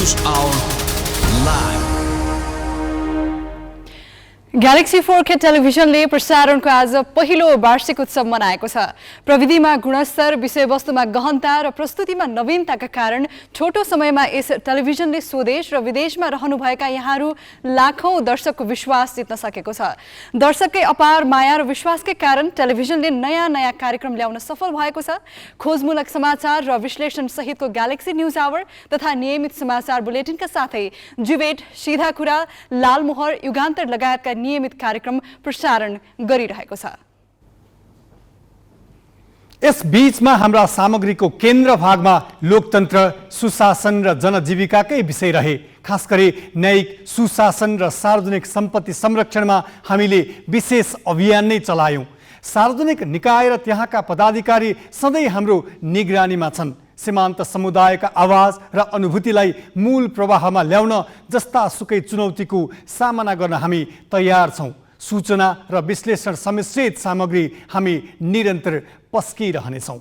News Hour live. Galaxy 4K टेलिभिजनले प्रसारणको आज पहिलो वार्षिक उत्सव मनाएको छ। प्रविधिमा गुणस्तर, विषयवस्तुमा गहनता र प्रस्तुतिमा नवीनताका कारण छोटो समयमा यस टेलिभिजनले स्वदेश र विदेशमा रहनुभएका यहाँहरू लाखौं दर्शकको विश्वास जित्न सकेको छ। दर्शककै अपार माया र विश्वासकै कारण टेलिभिजनले नयाँ नयाँ कार्यक्रम ल्याउन सफल भएको छ। खोजमूलक समाचार र विश्लेषण सहितको ग्यालेक्सी न्यूज आवर तथा नियमित समाचार बुलेटिनका साथै डिबेट, सीधा कुरा, लालमोहर, युगान्तर लगायतका नियमित कार्यक्रम प्रसारण गरिरहेको छ। यस बीचमा हाम्रा सामग्रीको केन्द्र भागमा लोकतन्त्र, सुशासन र जनजीविकाकै विषय रहे। खास गरी न्यायिक सुशासन र सार्वजनिक सम्पत्ति संरक्षणमा हामीले विशेष अभियान नै चलायौं। सार्वजनिक निकाय र त्यहाँका पदाधिकारी सधैँ हाम्रो निगरानीमा छन्। सीमान्त समुदायका आवाज र अनुभूतिलाई मूल प्रवाहमा ल्याउन जस्ता सुकै चुनौतीको सामना गर्न हामी तयार छौं। सूचना र विश्लेषण सम्मिश्रित सामग्री हामी निरन्तर पस्किरहनेछौं।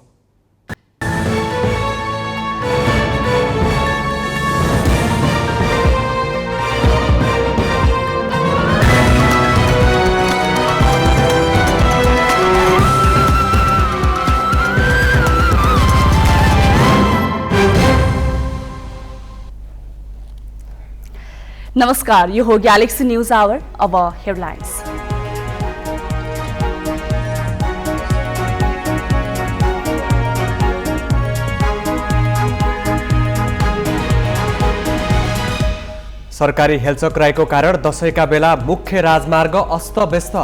नमस्कार, यो हो ग्यालेक्सी न्यूज आवर। अब हेडलाइन्स। सरकारी हेलचक्राइको कारण दशैंका बेला मुख्य राजमार्ग अस्तव्यस्त।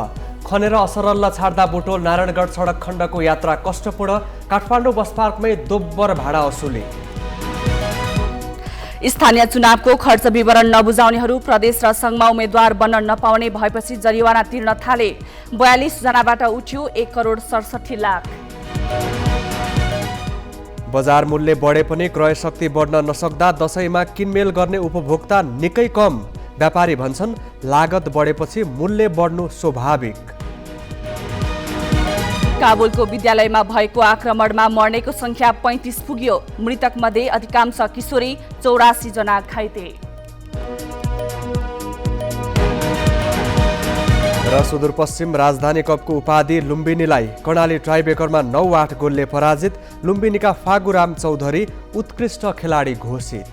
खनेर असरल्ल छाड्दा बुटोल नारायणगढ सडक खण्डको यात्रा कष्टपूर्ण। काठमाडौँ बस पार्कमै दोब्बर भाडा असुली। स्थानीय चुनावको खर्च विवरण नबुझाउनेहरू प्रदेश र संघमा उम्मेद्वार बन्न नपाउने भएपछि जरिवाना तिर्न थाले। 42 जनाबाट उठ्यो 1 करोड 67 लाख। बजार मूल्य बढे पनि क्रय शक्ति बढ्न नसक्दा दशैंमा किनमेल गर्ने उपभोक्ता निकै कम। व्यापारी भन्छन् लागत बढेपछि मूल्य बढ्नु स्वाभाविक। काबुलको विद्यालयमा भएको आक्रमणमा मर्नेको संख्या 35 पुग्यो। मृतक मध्ये अधिकांश किशोरी, 84 जना घाइते। र सुदूरपश्चिम राजधानी कपको उपाधि लुम्बिनीलाई। कर्णाली ट्राइबेकरमा 9-8 गोलले पराजित। लुम्बिनीका फागुराम चौधरी उत्कृष्ट खेलाडी घोषित।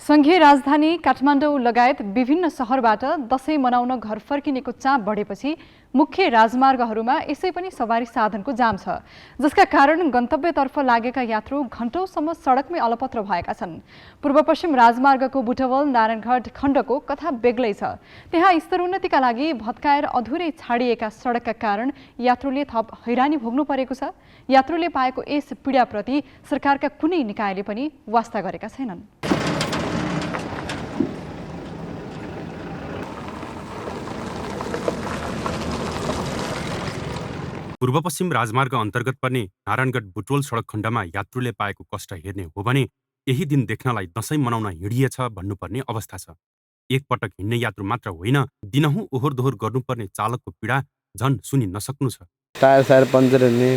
संघीय राजधानी काठमाडौँ लगायत विभिन्न शहरबाट दशैं मनाउन घर फर्किनेको चाप बढेपछि मुख्य राजमार्गहरूमा यसै पनि सवारी साधनको जाम छ, जसका कारण गन्तव्यतर्फ लागेका यात्रु घण्टौँसम्म सडकमै अलपत्र भएका छन्। पूर्व पश्चिम राजमार्गको बुटवल नारायणगढ खण्डको कथा बेग्लै छ। त्यहाँ स्तरोन्नतिका लागि भत्काएर अधुरै छाडिएका सडकका कारण यात्रुले थप हैरानी भोग्नु परेको छ। यात्रुले पाएको यस पीडाप्रति सरकारका कुनै निकायले पनि वास्ता गरेका छैनन्। पूर्व पश्चिम राजमार्ग अन्तर्गत पर्ने नारायणगढ बुटोल सडक खण्डमा यात्रुले पाएको कष्ट हेर्ने हो भने यही दिन देख्नलाई दशैं मनाउन हिँडिएछ भन्नुपर्ने अवस्था छ। एकपटक हिँड्ने यात्रु मात्र होइन, दिनहुँ ओहोर दोहोर गर्नुपर्ने चालकको पीडा झन् सुनि नसक्नु छ। टायर पङ्चर हुने,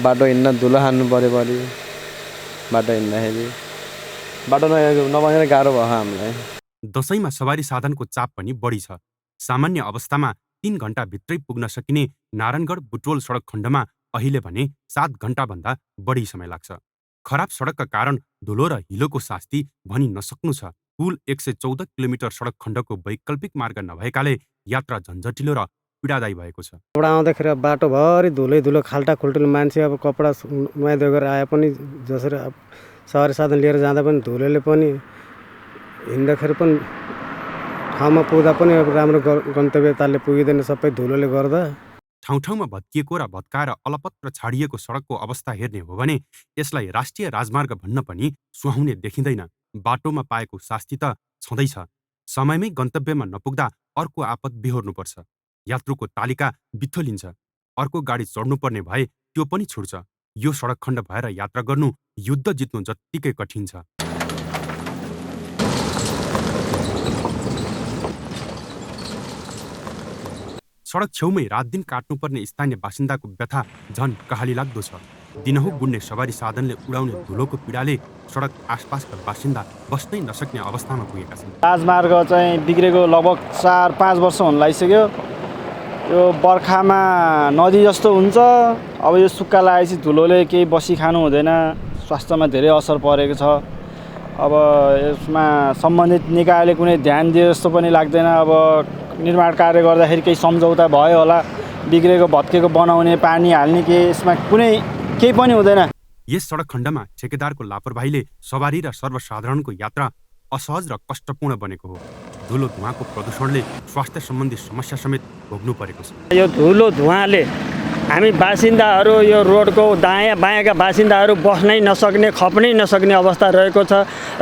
बाटो हिँड्न धुलो हान्नु पर्यो, बढी बाटो हिँड्दाखेरि बाटो नबनेर गाह्रो भयो हामीलाई। दशैंमा सवारी साधनको चाप पनि बढी छ। सामान्य अवस्थामा 3 घण्टाभित्रै पुग्न सकिने नारायणगढ बुटोल सडक खण्डमा अहिले भने 7 घण्टाभन्दा बढी समय लाग्छ। खराब सडकका कारण धुलो र हिलोको शास्ति भनी नसक्नु छ। कुल 114 किलोमिटर सडक खण्डको वैकल्पिक मार्ग नभएकाले यात्रा झन्झटिलो र पीडादायी भएको छ। कपडा आउँदाखेरि बाटो भरि धुलै खाल्टा खुल्टुल मान्छे अब कपडा नुहाइधुवाइ गरेर आए पनि जसरी सवारी साधन लिएर जाँदा पनि धुलोले पनि हिँड्दाखेरि पनि ठाउँमा पुग्दा पनि अब राम्रो गन्तव्यताले पुगिँदैन, सबै धुलोले गर्दा। ठाउँ-ठाउँमा भत्किएको र भत्काएर अलपत्र छाडिएको सडकको अवस्था हेर्ने हो भने यसलाई राष्ट्रिय राजमार्ग भन्न पनि सुहाउने देखिँदैन। बाटोमा पाएको शास्ति त छँदैछ। समयमै गन्तव्यमा नपुग्दा अर्को आपत बिहोर्नुपर्छ। यात्रुको तालिका बिथोलिन्छ। अर्को गाडी चढ्नुपर्ने भए त्यो पनि छुट्छ। यो सडक खण्ड भएर यात्रा गर्नु युद्ध जित्नु जत्तिकै कठिन छ। सडक छेउमै रातदिन काट्नुपर्ने स्थानीय बासिन्दाको व्यथा झन कहाली लाग्दो छ। दिनहुँ गुड्ने सवारी साधनले उडाउने धुलोको पीडाले सडक आसपासका बासिन्दा बस्नै नसक्ने अवस्थामा पुगेका छन्। राजमार्ग चाहिँ बिग्रेको लगभग 4-5 वर्ष हुन लागिसक्यो। यो बर्खामा नदी जस्तो हुन्छ, अब यो सुक्खा लागेपछि धुलोले केही बसी खानु हुँदैन, स्वास्थ्यमा धेरै असर परेको छ। अब यसमा सम्बन्धित निकायले कुनै ध्यान दिए जस्तो पनि लाग्दैन। अब निर्माण कार्य गर्दाखेरि केही सम्झौता भयो होला, बिग्रेको भत्केको बनाउने, पानी हाल्ने के यसमा केही पनि हुँदैन। यस सडक खण्डमा ठेकेदारको लापरवाहीले सवारी र सर्वसाधारणको यात्रा असहज र कष्टपूर्ण बनेको हो। धुलो धुवाँको प्रदूषणले स्वास्थ्य सम्बन्धी समस्या समेत भोग्नु परेको छ। यो धुलो धुवाँले हामी बासिन्दाहरू, यो रोडको दायाँ बायाँका बासिन्दाहरू बस्नै नसक्ने, खप्नै नसक्ने अवस्था रहेको छ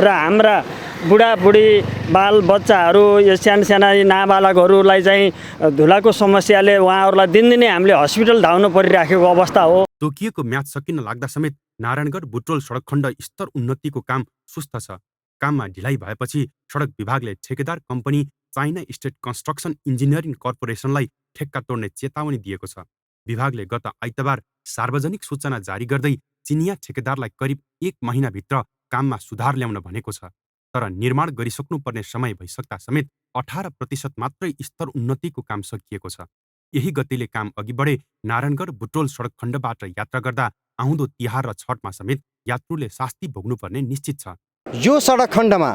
र हाम्रा बुढाबुढी बालबच्चाहरू, यो साना नाबालकहरूलाई चाहिँ धुलाको समस्याले उहाँहरूलाई दिनदिनै हामीले हस्पिटल धाउनु परिराखेको अवस्था हो। तोकिएको म्याच सकिन लाग्दा समेत नारायणगढ बुटोल सडक खण्ड स्तर उन्नतिको काम सुस्त छ। काममा ढिलाइ भएपछि सडक विभागले ठेकेदार company China State Construction Engineering कर्पोरेसनलाई ठेक्का तोड्ने चेतावनी दिएको छ। विभागले गत आइतबार सार्वजनिक सूचना जारी गर्दै चिनिया ठेकेदारलाई करिब 1 महिनाभित्र काममा सुधार ल्याउन भनेको छ। तर निर्माण गरिसक्नुपर्ने समय भइसक्दा समेत 18% मात्रै स्तर उन्नतिको काम सकिएको छ। यही गतिले काम अघि बढे नारायणगढ बुटोल सडक खण्डबाट यात्रा गर्दा आउँदो तिहार र छठमा समेत यात्रुले शास्ति भोग्नुपर्ने निश्चित छ। यो सडक खण्डमा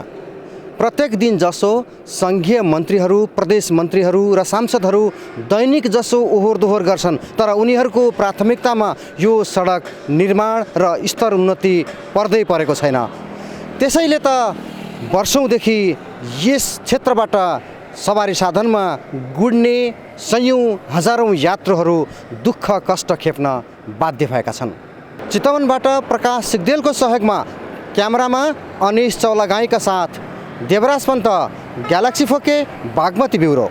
प्रत्येक दिन जसो सङ्घीय मन्त्रीहरू, प्रदेश मन्त्रीहरू र सांसदहरू दैनिक जसो ओहोर दोहोर गर्छन्, तर उनीहरूको प्राथमिकतामा यो सडक निर्माण र स्तर उन्नति पर्दै परेको छैन। त्यसैले त वर्षौँदेखि यस क्षेत्रबाट सवारी साधनमा गुड्ने सयौँ हजारौँ यात्रुहरू दुःख कष्ट खेप्न बाध्य भएका छन्। चितवनबाट प्रकाश सिग्देलको सहयोगमा क्यामेरामा अनिश चौलागाईका साथ देवराज पन्त, ग्यालेक्सी फोके, बागमती ब्युरो।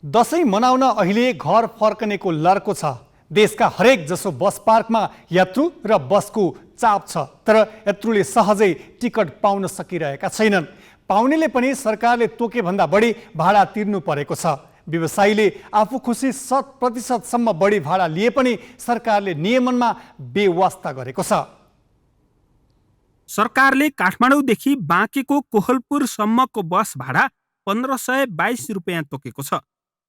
दसैँ मनाउन अहिले घर फर्कनेको लर्को छ। देशका हरेक जसो बस पार्कमा यात्रु र बसको चाप छ, तर यात्रुले सहजै टिकट पाउन सकिरहेका छैनन्। पाउनेले पनि सरकारले तोके भन्दा बढी भाडा तिर्नु परेको छ। व्यवसायीले आफू खुसी 100% बढी भाडा लिए पनि सरकारले नियमनमा बेवास्ता गरेको छ। सरकारले काठमाडौँदेखि बाँकेको कोहलपुरसम्मको बस भाडा 1522 रुपियाँ तोकेको छ।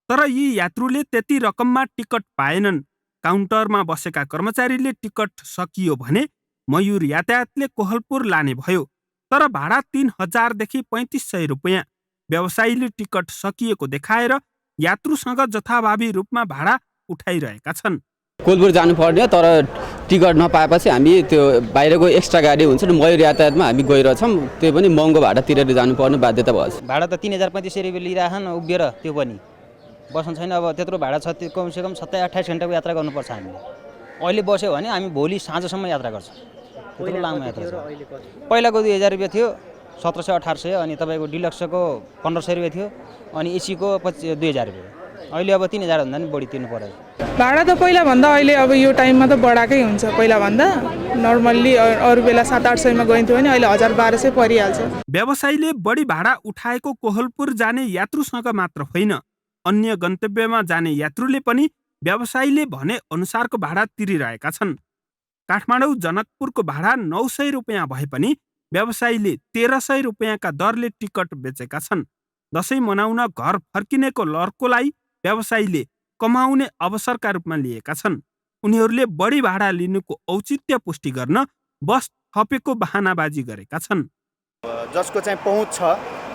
तर यी यात्रुले त्यति रकममा टिकट पाएनन्। काउन्टरमा बसेका कर्मचारीले टिकट सकियो भने मयूर यातायातले कोहलपुर लाने भयो, तर भाडा 3000 देखि 3500 रुपियाँ। व्यवसायीले टिकट सकिएको देखाएर यात्रुसँग जथाभावी रूपमा भाडा उठाइरहेका छन्। कोहलपुर जानुपर्ने, तर टिकट नपाएपछि हामी त्यो बाहिरको एक्स्ट्रा गाडी हुन्छ नि, मयूर यातायातमा हामी गइरहेछौँ। त्यो पनि महँगो भाडा तिरेर जानुपर्ने बाध्यता भएछ। भाडा त 3000-3500 रुपियाँ लिइरहेछन् उभिएर, त्यो पनि बस्नु छैन। अब त्यत्रो भाडा छ, त्यो कमसेकम 27-28 घन्टाको यात्रा गर्नुपर्छ हामीले। अहिले बस्यो भने हामी भोलि साँझसम्म यात्रा गर्छौँ। त्यत्रो लामो यात्रा छ। पहिलाको 2000 रुपियाँ थियो, 1700-1800, अनि तपाईँको डिलक्सको 1500 रुपियाँ थियो, अनि एसीको 2000 रुपियाँ। अहिले अब 3000 भन्दा पनि बढी तिर्नु पर्यो। भाडा त पहिलाभन्दा अहिले अब यो टाइममा त बढाएकै हुन्छ। पहिलाभन्दा नर्मल्ली अरू बेला 700-800मा गइन्थ्यो भने अहिले 1000-1200 परिहाल्छ। व्यवसायीले बढी भाडा उठाएको कोहलपुर जाने यात्रुसँग मात्र होइन, अन्य गन्तव्यमा जाने यात्रुले पनि व्यवसायीले भने अनुसारको भाडा तिरिरहेका छन्। काठमाडौँ जनकपुरको भाडा 900 रुपियाँ भए पनि व्यवसायीले 1300 रुपियाँका दरले टिकट बेचेका छन्। दसैँ मनाउन घर फर्किनेको लर्कोलाई व्यवसायीले कमाउने अवसरका रूपमा लिएका छन्। उनीहरूले बढी भाडा लिनुको औचित्य पुष्टि गर्न बस थपेको बहानाबाजी गरेका छन्। जसको चाहिँ पहुँच छ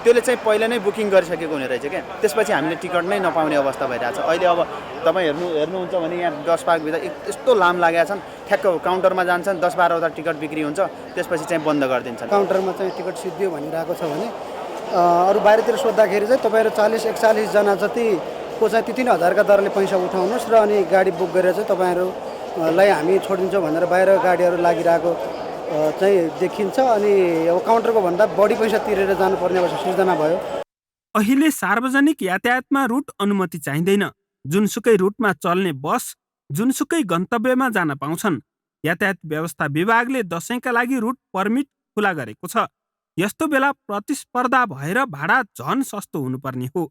त्यसले चाहिँ पहिला नै बुकिङ गरिसकेको हुने रहेछ क्या, त्यसपछि हामीले टिकट नै नपाउने अवस्था भइरहेछ। अहिले अब तपाईँ हेर्नुहुन्छ भने यहाँ 10 पार्कभित्र यस्तो लाम लागेका छन्। ठ्याक्क काउन्टरमा जान्छन्, 10-12 टिकट बिक्री हुन्छ, त्यसपछि चाहिँ बन्द गरिदिन्छन्। काउन्टरमा चाहिँ टिकट सिद्धियो भनिरहेको छ भने अरू बाहिरतिर सोद्धाखेरि चाहिँ तपाईँहरू 40-41 जना जतिको चाहिँ 3000 का दरले पैसा उठाउनुहोस् र अनि गाडी बुक गरेर चाहिँ तपाईँहरूलाई हामी छोडिदिन्छौँ भनेर बाहिर गाडीहरू लागिरहेको चाहिँ देखिन्छ। अनि अब काउन्टरको भन्दा बढी पैसा तिरेर जानुपर्ने अवस्था सिर्जना भयो। अहिले सार्वजनिक यातायातमा रुट अनुमति चाहिँदैन। जुनसुकै रुटमा चल्ने बस जुनसुकै गन्तव्यमा जान पाउँछन्। यातायात व्यवस्था विभागले दसैँका लागि रुट पर्मिट खुला गरेको छ। यस्तो बेला प्रतिस्पर्धा भएर भाडा झन सस्तो हुनुपर्ने हो।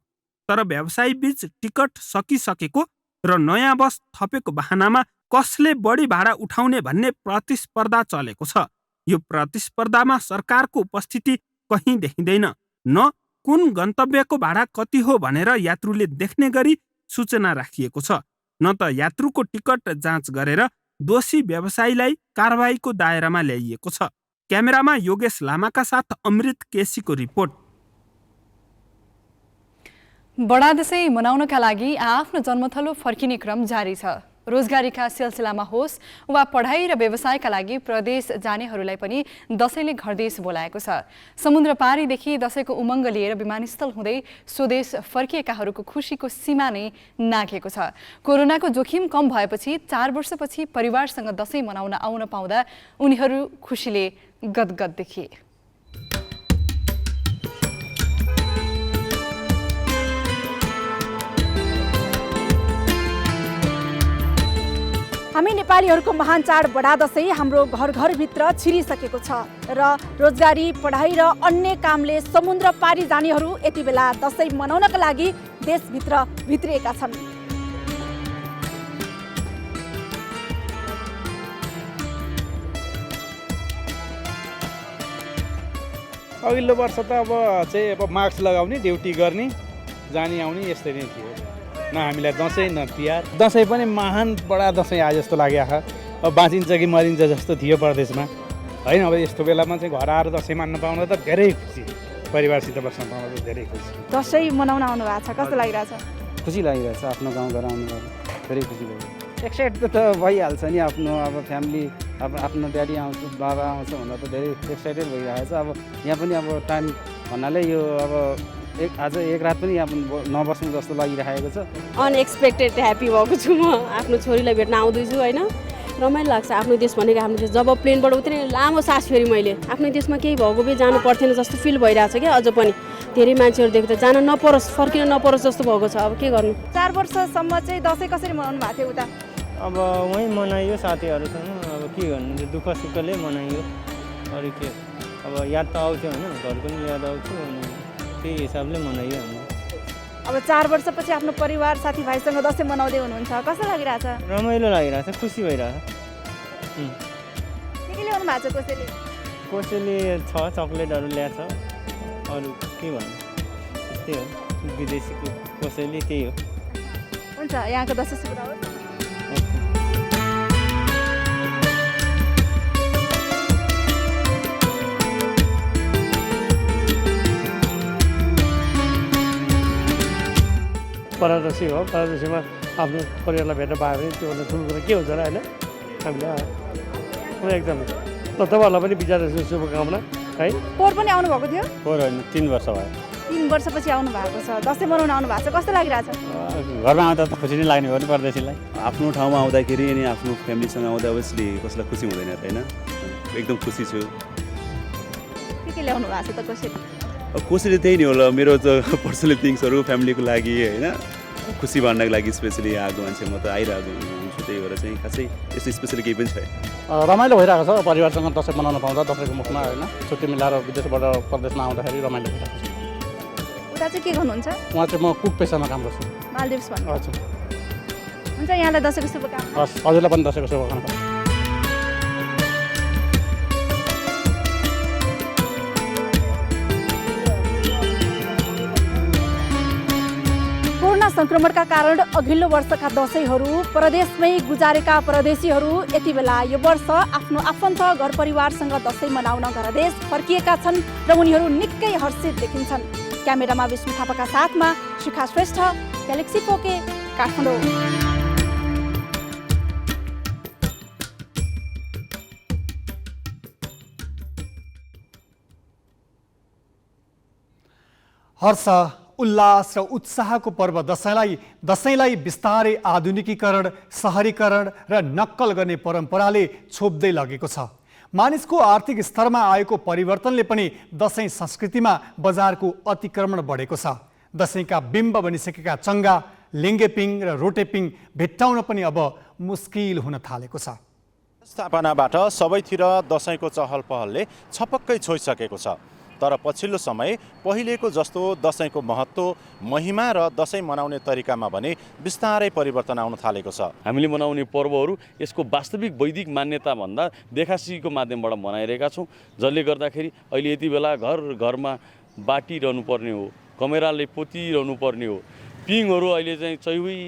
तर व्यवसायीबीच टिकट सकिसकेको र नयाँ बस थपेको बहानामा कसले बढी भाडा उठाउने भन्ने प्रतिस्पर्धा चलेको छ। यो प्रतिस्पर्धामा सरकारको उपस्थिति कहीँ देखिँदैन। न कुन गन्तव्यको भाडा कति हो भनेर यात्रुले देख्ने गरी सूचना राखिएको छ, न त यात्रुको टिकट जाँच गरेर दोषी व्यवसायीलाई कारबाहीको दायरामा ल्याइएको छ। क्यामेरामा योगेश लामाका साथ अमृत केसीको रिपोर्ट। बडा दशैं मनाउनका लागि आफ्नो जन्मथलो फर्किने क्रम जारी छ। रोजगारीका सिलसिलामा होस् वा पढाइ र व्यवसायका लागि प्रदेश जानेहरूलाई पनि दशैंले घरदेश बोलाएको छ। समुद्र पारीदेखि दशैंको उमङ्ग लिएर विमानस्थल हुँदै स्वदेश फर्किएकाहरूको खुसीको सीमा नै नाघेको छ। कोरोनाको जोखिम कम भएपछि 4 वर्षपछि परिवारसँग दशैं मनाउन आउन पाउँदा उनीहरू खुसीले गदगद देखिए। हामी नेपालीहरूको महान चाड बडा दशैं हाम्रो घर घरभित्र छिरिसकेको छ र रोजगारी, पढाइ र अन्य कामले समुद्र पारी जानेहरू यति बेला दशैं मनाउनका लागि देशभित्र भित्रिएका छन्। अघिल्लो वर्ष त अब मास्क लगाउने, ड्युटी गर्ने, जाने आउने यस्तै नै थियो। न हामीलाई दसैँ न तिहार। दसैँ पनि महान बडा दसैँ आए जस्तो लाग्यो। अब बाँचिन्छ कि मरिन्छ जस्तो थियो परदेशमा होइन। अब यस्तो बेलामा चाहिँ घर आएर दसैँ मान्न पाउन त धेरै खुसी, परिवारसित बस्न पाउन त धेरै खुसी। दसैँ मनाउन आउनु भएको छ, कस्तो लागिरहेछ? खुसी लागिरहेछ, आफ्नो गाउँघर आउनु धेरै खुसी भयो। एक्साइटेड त भइहाल्छ नि, आफ्नो अब फ्यामिली, अब आफ्नो ड्याडी आउँछ, बाबा आउँछ भन्दा त धेरै एक्साइटेड भइरहेछ। अब यहाँ पनि अब टाइम भन्नाले यो अब आज एक रात पनि यहाँ नबस्नु जस्तो लागिरहेको छ। अनएक्सपेक्टेड ह्याप्पी भएको छु म, आफ्नो छोरीलाई भेट्न आउँदैछु होइन। रमाइलो लाग्छ आफ्नो देश भनेको आफ्नो देश। जब प्लेनबाट उत्रे लामो सास फेरि मैले आफ्नो देशमा केही भएको भए जानु पर्थेन जस्तो फिल भइरहेछ क्या। अझ पनि धेरै मान्छेहरू देख्दा जान नपरोस्, फर्किन नपरोस् जस्तो भएको छ। अब के गर्नु। 4 वर्षसम्म चाहिँ दसैँ कसरी मनाउनु भएको थियो उता? अब वहीँ मनाइयो साथीहरूसँग। अब के गर्नु, दुःख सुखले मनाइयो। अरू के, अब याद त आउँथ्यो होइन, घर पनि याद आउँथ्यो अनि त्यही हिसाबले मनाइयो हामीले। अब 4 वर्षपछि आफ्नो परिवार साथीभाइसँग दसैँ मनाउँदै हुनुहुन्छ, कस्तो लागिरहेछ? रमाइलो लागिरहेछ, खुसी भइरहेछ। के ल्याउनु भएको छ कसैले? कसैले छ चक्लेटहरू ल्याएको छ, अरू के भन्नु त्यस्तै हो। विदेशीको कसैले त्यही हो। हुन्छ, यहाँको दसैँ शुभ होस्। परादशी हो। परादशीमा आफ्नो परिवारलाई भेट्न पायो भने त्योभन्दा ठुलो कुरा के हुन्छ र होइन। हामीलाई एकदम तपाईँहरूलाई पनि विचार शुभकामना है। पोहोर पनि आउनु भएको थियो? पोहोर होइन, 3 वर्ष भयो। 3 वर्षपछि आउनु भएको छ, दसैँ मनाउन आउनु भएको छ, कस्तो लागिरहेछ? घरमा आउँदा त खुसी नै लाग्ने हो नि परदेशीलाई। आफ्नो ठाउँमा आउँदाखेरि अनि आफ्नो फ्यामिलीसँग आउँदा अभियसली कसैलाई खुसी हुँदैन होइन। एकदम खुसी छु। के ल्याउनु भएको छ त कसैले? कसैले त्यही नै होला, मेरो त पर्सनल थिङ्सहरू फ्यामिलीको लागि होइन, खुसी भन्नको लागि स्पेसली आएको मान्छे म त आइरहेको हुन्छु। त्यही भएर चाहिँ खासै यस्तो स्पेसली केही पनि छैन। रमाइलो भइरहेको छ परिवारसँग दसैँ मनाउन पाउँदा। दसैँको मुखमा होइन, छुट्टी मिलाएर विदेशबाट परदेशमा आउँदाखेरि रमाइलो भइरहेको छ। उता चाहिँ के गर्नुहुन्छ? उहाँ चाहिँ म कुक पेसामा काम गर्छु। मालदिभ्स भन्नु? हजुर। हुन्छ, यहाँलाई दसैँको शुभकामना। हस्, हजुरलाई पनि दसैँको शुभकामना। कोरोना संक्रमणका कारण अघिल्लो वर्षका दशैंहरू परदेशमै गुजारेका परदेशीहरू यति बेला यो वर्ष आफ्नो आफन्त घर परिवारसँग दशैं मनाउन घरदेश फर्किएका छन् र उनीहरू निकै हर्षित देखिन्छन्। क्यामेरामा विष्णु थापाका साथमा शिखा श्रेष्ठ, ग्यालेक्सी 4K, काठमाडौँ। हर्ष, उल्लास र उत्साहको पर्व दशैंलाई बिस्तारै आधुनिकीकरण, सहरीकरण र नक्कल गर्ने परम्पराले छोप्दै लगेको छ। मानिसको आर्थिक स्तरमा आएको परिवर्तनले पनि दशैं संस्कृतिमा बजारको अतिक्रमण बढेको छ। दशैंका बिम्ब बनिसकेका चङ्गा, लिङ्गेपिङ र रोटेपिङ भेट्टाउन पनि अब मुस्किल हुन थालेको छ। स्थापनाबाट सबैतिर दशैंको चहल पहलले छपक्कै छोइसकेको छ। तर पछिल्लो समय पहिलेको जस्तो दसैँको महत्त्व, महिमा र दसैँ मनाउने तरिकामा भने बिस्तारै परिवर्तन आउन थालेको छ। हामीले मनाउने पर्वहरू यसको वास्तविक वैदिक मान्यताभन्दा देखासिको माध्यमबाट मनाइरहेका छौँ, जसले गर्दाखेरि अहिले यति बेला घर घरमा बाटिरहनु पर्ने हो, कमेराले पोतिरहनु पर्ने हो, पिङहरू अहिले चाहिँ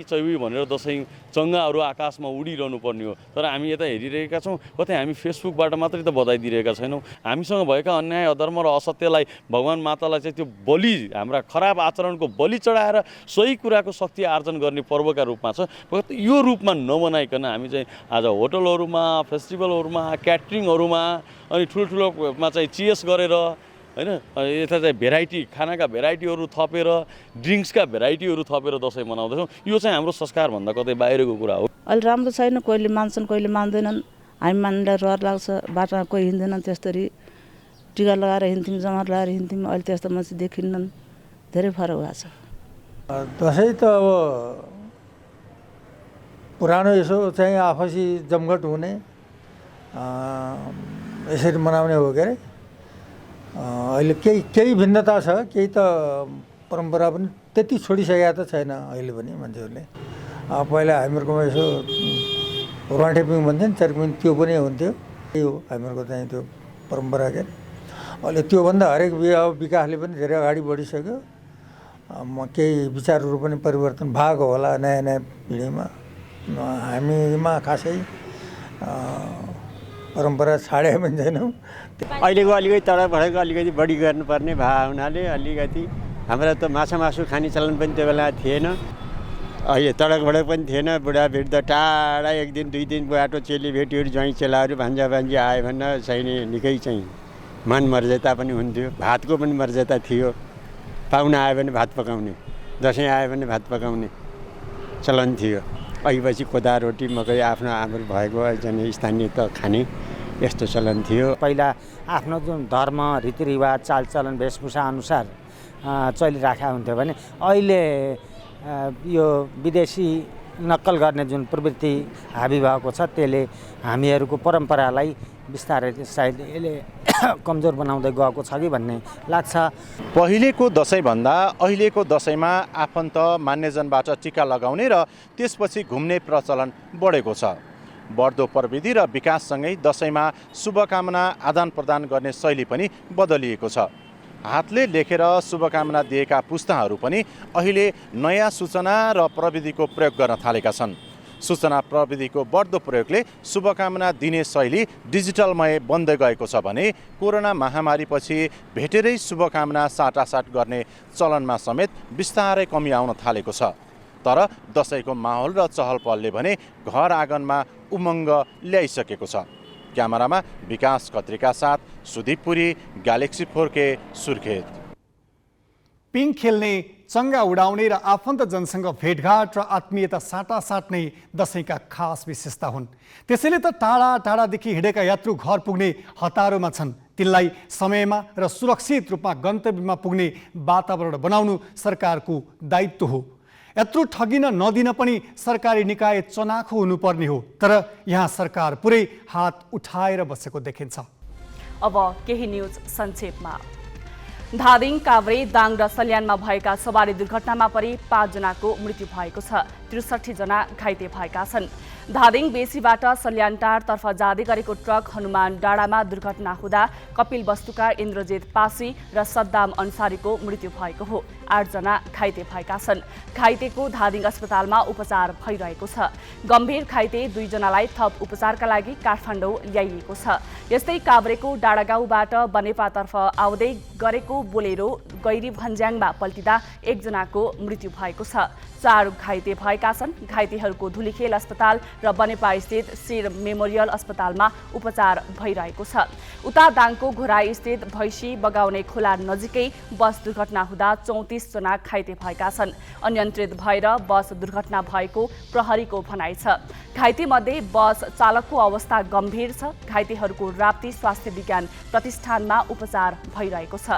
चैहुई भनेर दसैँ चङ्गाहरू आकाशमा उडिरहनु पर्ने हो। तर हामी यता हेरिरहेका छौँ, कतै हामी फेसबुकबाट मात्रै त बधाई दिइरहेका छैनौँ। हामीसँग भएका अन्याय, अधर्म र असत्यलाई भगवान् मातालाई चाहिँ त्यो बलि, हाम्रा खराब आचरणको बलि चढाएर सही कुराको शक्ति आर्जन गर्ने पर्वका रूपमा छ। यो रूपमा नमनाइकन हामी चाहिँ आज होटलहरूमा, फेस्टिभलहरूमा, क्याटरिङहरूमा अनि ठुलोठुलोमा चाहिँ चियर्स गरेर हैन, यता चाहिँ भेराइटी, खानाका भेराइटीहरू थपेर, ड्रिङ्क्सका भेराइटीहरू थपेर दसैँ मनाउँदैछौँ। यो चाहिँ हाम्रो संस्कारभन्दा कतै बाहिरको कुरा हो। अहिले राम्रो छैन, कोहीले मान्छन् कोहीले मान्दैनन्। हामी मान्नेलाई रहर लाग्छ, बाटोमा कोही हिँड्दैनन्, त्यसरी टिका लगाएर हिँड्थ्यौँ, जमर लगाएर हिँड्थ्यौँ, अहिले त्यस्तो मान्छे देखिन्नन्। धेरै फरक भएको छ। दसैँ त अब पुरानो यसो चाहिँ आपसी जमघट हुने यसरी मनाउने हो के अरे। अहिले केही भिन्नता छ, केही त परम्परा पनि त्यति छोडिसकेका त छैन अहिले पनि मान्छेहरूले। पहिला हामीहरूकोमा यसो रोटेपिङ भन्छन्, चर्पिङ, त्यो पनि हुन्थ्यो। त्यही हो हामीहरूको चाहिँ त्यो परम्परा के। अहिले त्योभन्दा हरेक विकासले पनि धेरै अगाडि बढिसक्यो। केही विचारहरू पनि परिवर्तन भएको होला नयाँ नयाँ पिँढीमा। हामीमा खासै परम्परा छाडे पनि छैनौँ। अहिलेको अलिकति तडकभडक अलिकति बढी गर्नुपर्ने भए हुनाले अलिकति हाम्रो त मासु खाने चलन पनि त्यो बेला थिएन। अहिले तडकभडक पनि थिएन। बुढाबुढी त टाढा एक दिन दुई दिन बाटो चेलीबेटीहरू ज्वाइँ चेलाहरू भान्जा भान्जी आयो भने चाहिने निकै चाहिँ मन मर्यादा पनि हुन्थ्यो। भातको पनि मर्यादा थियो। पाहुना आयो भने भात पकाउने, दसैँ आयो भने भात पकाउने चलन थियो। अघिपछि कोदा रोटी मकै आफ्नो हाम्रो भएको चाहिँ स्थानीय त खाने यस्तो चलन थियो। पहिला आफ्नो जुन धर्म, रीतिरिवाज, चालचलन, वेशभूषा अनुसार चलिराखेका हुन्थ्यो भने अहिले यो विदेशी नक्कल गर्ने जुन प्रवृत्ति हाबी भएको छ, त्यसले हामीहरूको परम्परालाई बिस्तारै सायद यसले कमजोर बनाउँदै गएको छ कि भन्ने लाग्छ। पहिलेको दसैँभन्दा अहिलेको दसैँमा आफन्त मान्यजनबाट टिका लगाउने र त्यसपछि घुम्ने प्रचलन बढेको छ। बढ्दो प्रविधि र विकाससँगै दसैँमा शुभकामना आदान प्रदान गर्ने शैली पनि बदलिएको छ। हातले लेखेर शुभकामना दिएका पुस्ताहरू पनि अहिले नयाँ सूचना र प्रविधिको प्रयोग गर्न थालेका छन्। सूचना प्रविधिको बढ्दो प्रयोगले शुभकामना दिने शैली डिजिटलमय बन्दै गएको छ भने कोरोना महामारीपछि भेटेरै शुभकामना साटासाट गर्ने चलनमा समेत बिस्तारै कमी आउन थालेको छ। तर दसैँको माहौल र चहल पहलले भने घर आँगनमा उमङ्ग ल्याइसकेको छ। क्यामेरामा विकास खत्रीका साथ सुदीप पुरी, ग्यालेक्सी 4K, सुर्खेत। पिङ खेल्ने, चङ्गा उडाउने र आफन्तजनसँग भेटघाट र आत्मीयता साटासाट नै दसैँका खास विशेषता हुन्। त्यसैले त टाढा टाढादेखि हिँडेका यात्रु घर पुग्ने हतारोमा छन्। तिनलाई समयमा र सुरक्षित रूपमा गन्तव्यमा पुग्ने वातावरण बनाउनु सरकारको दायित्व हो। यत्रो ठगिन नदिन पनि सरकारी निकाय चनाखो हुनुपर्ने हो। तर यहाँ सरकार पुरै हात उठाएर बसेको देखिन्छ। अब केही न्यूज संक्षेपमा। धादिङ, काभ्रे, दाङ र सल्यानमा भएका सवारी दुर्घटनामा परि 5 जनाको मृत्यु भएको छ। 63 जना घाइते भएका छन्। धादिङ बेसीबाट सल्यानटारतर्फ जाँदै गरेको ट्रक हनुमान डाँडामा दुर्घटना हुँदा कपिल वस्तुका इन्द्रजित पासी र सद्दाम अन्सारीको मृत्यु भएको हो। 8 जना घाइते भएका छन्। घाइतेको धादिङ अस्पतालमा उपचार भइरहेको छ। गम्भीर घाइते 2 जनालाई थप उपचारका लागि काठमाडौँ ल्याइएको छ। यस्तै काभ्रेको डाँडागाउँबाट बनेपातर्फ आउँदै गरेको बोलेरो गैरी भन्ज्याङमा पल्टिँदा 1 जनाको मृत्यु भएको छ। 4 घाइते भएका छन्। घाइतेहरूको धुलीखेल अस्पताल र बनेपा स्थित शिर मेमोरियल अस्पतालमा उपचार भइरहेको छ। उता दाङको घोराई स्थित भैँसी बगाउने खोला नजिकै बस दुर्घटना हुँदा 34 जना घाइते भएका छन्। अनियन्त्रित भएर बस दुर्घटना भएको प्रहरीको भनाइ छ। घाइतेमध्ये बस चालकको अवस्था गम्भीर छ। घाइतेहरूको राप्ती स्वास्थ्य विज्ञान प्रतिष्ठानमा उपचार भइरहेको छ।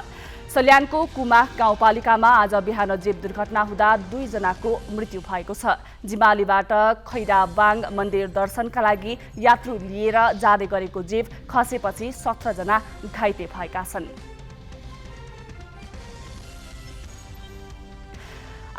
सल्यानको कुमा गाउँपालिकामा आज बिहान जीप दुर्घटना हुँदा 2 जनाको मृत्यु भएको छ। जिमालीबाट खैराबाङ मन्दिर दर्शनका लागि यात्रु लिएर जाँदै गरेको जीप खसेपछि 17 जना घाइते भएका छन्।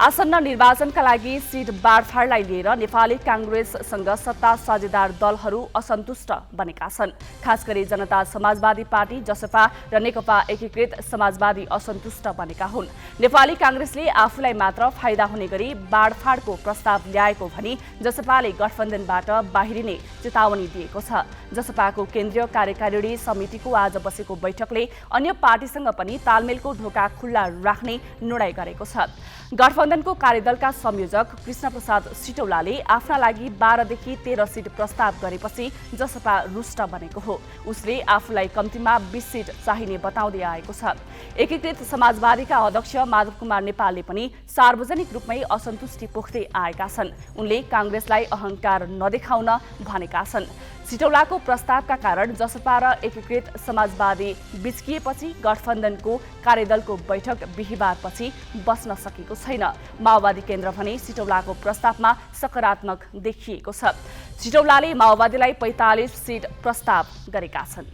आसन्न निर्वाचनका लागि सिट बाँडफाँडलाई लिएर नेपाली काङ्ग्रेससँग सत्ता साझेदार दलहरू असन्तुष्ट बनेका छन्। खास गरी जनता समाजवादी पार्टी जसपा र नेकपा एकीकृत समाजवादी असन्तुष्ट बनेका हुन्। नेपाली काङ्ग्रेसले आफूलाई मात्र फाइदा हुने गरी बाँडफाँडको प्रस्ताव ल्याएको भनी जसपाले गठबन्धनबाट बाहिरिने चेतावनी दिएको छ। जसपाको केन्द्रीय कार्यकारिणी समितिको आज बसेको बैठकले अन्य पार्टीसँग पनि तालमेलको ढोका खुल्ला राख्ने निर्णय गरेको छ। गठबन्धनको कार्यदलका संयोजक कृष्णप्रसाद सिटौलाले आफ्ना लागि 12 देखि 13 सिट प्रस्ताव गरेपछि जसपा रुष्ट बनेको हो। उसले आफूलाई कम्तीमा 20 सिट चाहिने बताउँदै आएको छ। एकीकृत समाजवादीका अध्यक्ष माधव कुमार नेपालले पनि सार्वजनिक रूपमै असन्तुष्टि पोख्दै आएका छन्। उनले काङ्ग्रेसलाई अहंकार नदेखाउन भनेका छन्। सिटौलाको प्रस्तावका कारण जसपा र एकीकृत समाजवादी बिचकिएपछि गठबन्धनको कार्यदलको बैठक बिहिबारपछि बस्न सकेको छैन। माओवादी केन्द्र भने सिटौलाको प्रस्तावमा सकारात्मक देखिएको छ। सिटौलाले माओवादीलाई 45 सिट प्रस्ताव गरेका छन्।